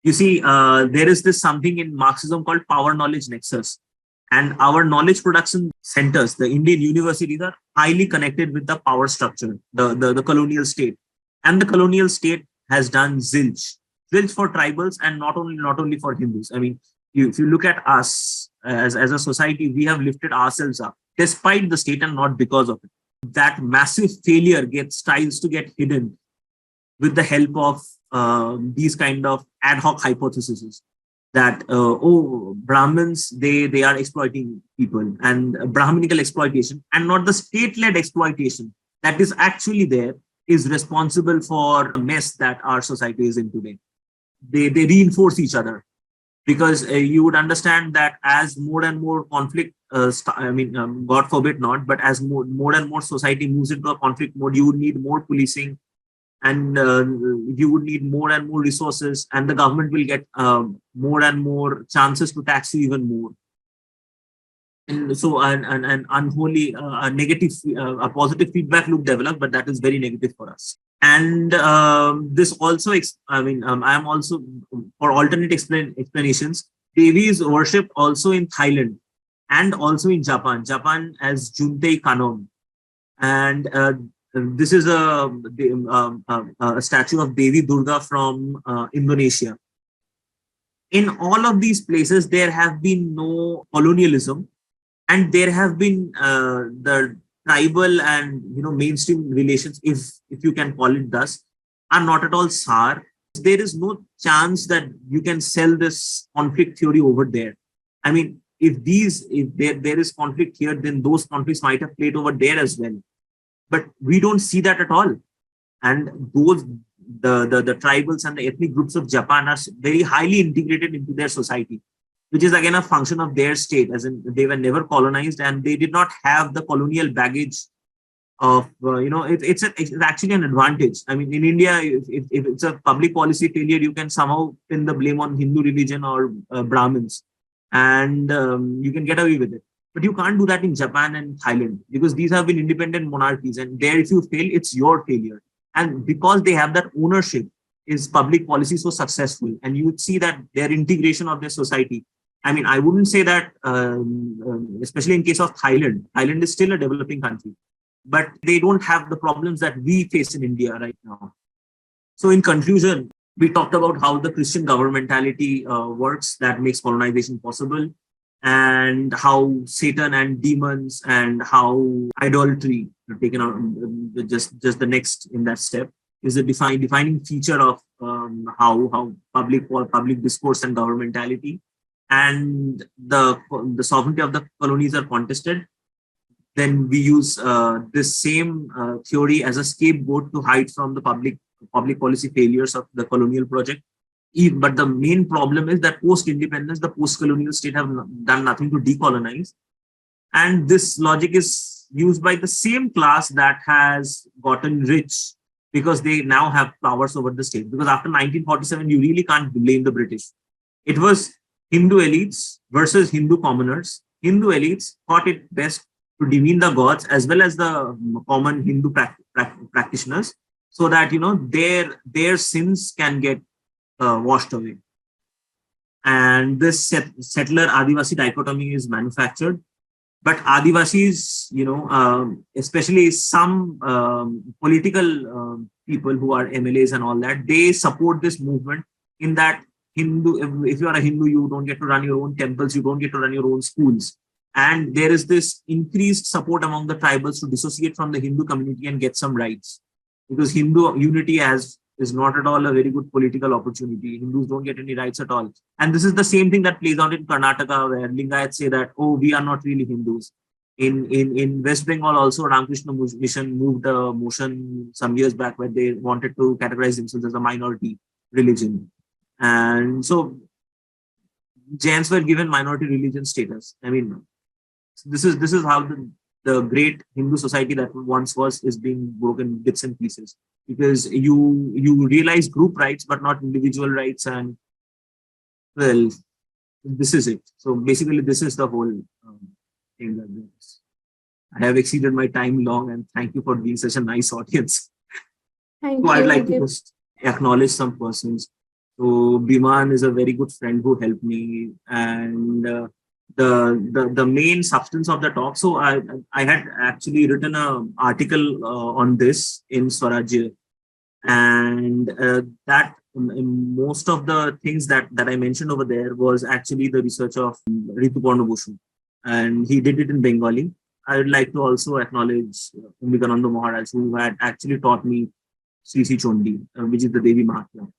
You see, there is this something in Marxism called power knowledge nexus. And our knowledge production centers, the Indian universities, are highly connected with the power structure, the colonial state. And the colonial state has done zilch for tribals, and not only for Hindus. I mean, if you look at us as a society, we have lifted ourselves up despite the state and not because of it. That massive failure tries to get hidden with the help of these kind of ad hoc hypotheses that Brahmins, they are exploiting people, and Brahminical exploitation, and not the state-led exploitation that is actually there, is responsible for the mess that our society is in today. They reinforce each other, because you would understand that as more and more conflict, God forbid not, but as more and more society moves into a conflict mode, you would need more policing, and you would need more and more resources, and the government will get more and more chances to tax you even more. And so an unholy, a negative, a positive feedback loop develops, but that is very negative for us. And this also, I am also, for alternate explanations, Devi is worshipped also in Thailand and also in Japan. Japan as Juntei Kanom. And this is a statue of Devi Durga from Indonesia. In all of these places, there have been no colonialism, and there have been the tribal and mainstream relations, if you can call it thus, are not at all sour. There is no chance that you can sell this conflict theory over there. I mean, if there is conflict here, then those conflicts might have played over there as well. But we don't see that at all. And the tribals and the ethnic groups of Japan are very highly integrated into their society, which is again a function of their state, as in they were never colonized, and they did not have the colonial baggage of, it's actually an advantage. I mean, in India, if it's a public policy failure, you can somehow pin the blame on Hindu religion or Brahmins, and you can get away with it. But you can't do that in Japan and Thailand, because these have been independent monarchies, and there, if you fail, it's your failure. And because they have that ownership, is public policy so successful, and you would see that their integration of their society. I mean, I wouldn't say that, especially in case of Thailand is still a developing country, but they don't have the problems that we face in India right now. So in conclusion, we talked about how the Christian governmentality works that makes colonization possible, and how Satan and demons and how idolatry taken out, just the next in that step, is a defining feature of how public discourse and governmentality and the sovereignty of the colonies are contested. Then we use this same theory as a scapegoat to hide from the public policy failures of the colonial project. But the main problem is that post-independence, the post-colonial state have done nothing to decolonize. And this logic is used by the same class that has gotten rich because they now have powers over the state. Because after 1947, you really can't blame the British. It was Hindu elites versus Hindu commoners. Hindu elites thought it best to demean the gods as well as the common Hindu practitioners, so that their sins can get washed away. And this settler Adivasi dichotomy is manufactured. But Adivasis, especially some political people who are MLAs and all that, they support this movement in that if you are a Hindu, you don't get to run your own temples, you don't get to run your own schools. And there is this increased support among the tribals to dissociate from the Hindu community and get some rights. Because Hindu unity is not at all a very good political opportunity. Hindus don't get any rights at all. And this is the same thing that plays out in Karnataka, where Lingayats say that, oh, we are not really Hindus. In West Bengal also, Ramakrishna Mission moved a motion some years back where they wanted to categorize themselves as a minority religion. And so Jains were given minority religion status. I mean, this is how the great Hindu society that once was is being broken bits and pieces, because you realize group rights but not individual rights. And well, this is it. So basically, this is the whole thing that is. I have exceeded my time long, and thank you for being such a nice audience. Thank So I'd you. like to just acknowledge some persons. So Biman is a very good friend who helped me, and the main substance of the talk. So I had actually written an article on this in Swarajya, and that most of the things that I mentioned over there was actually the research of Rituparna Bosu, and he did it in Bengali. I would like to also acknowledge Umbikananda Maharaj, who had actually taught me Sri Chondi, which is the Devi Mahatmya.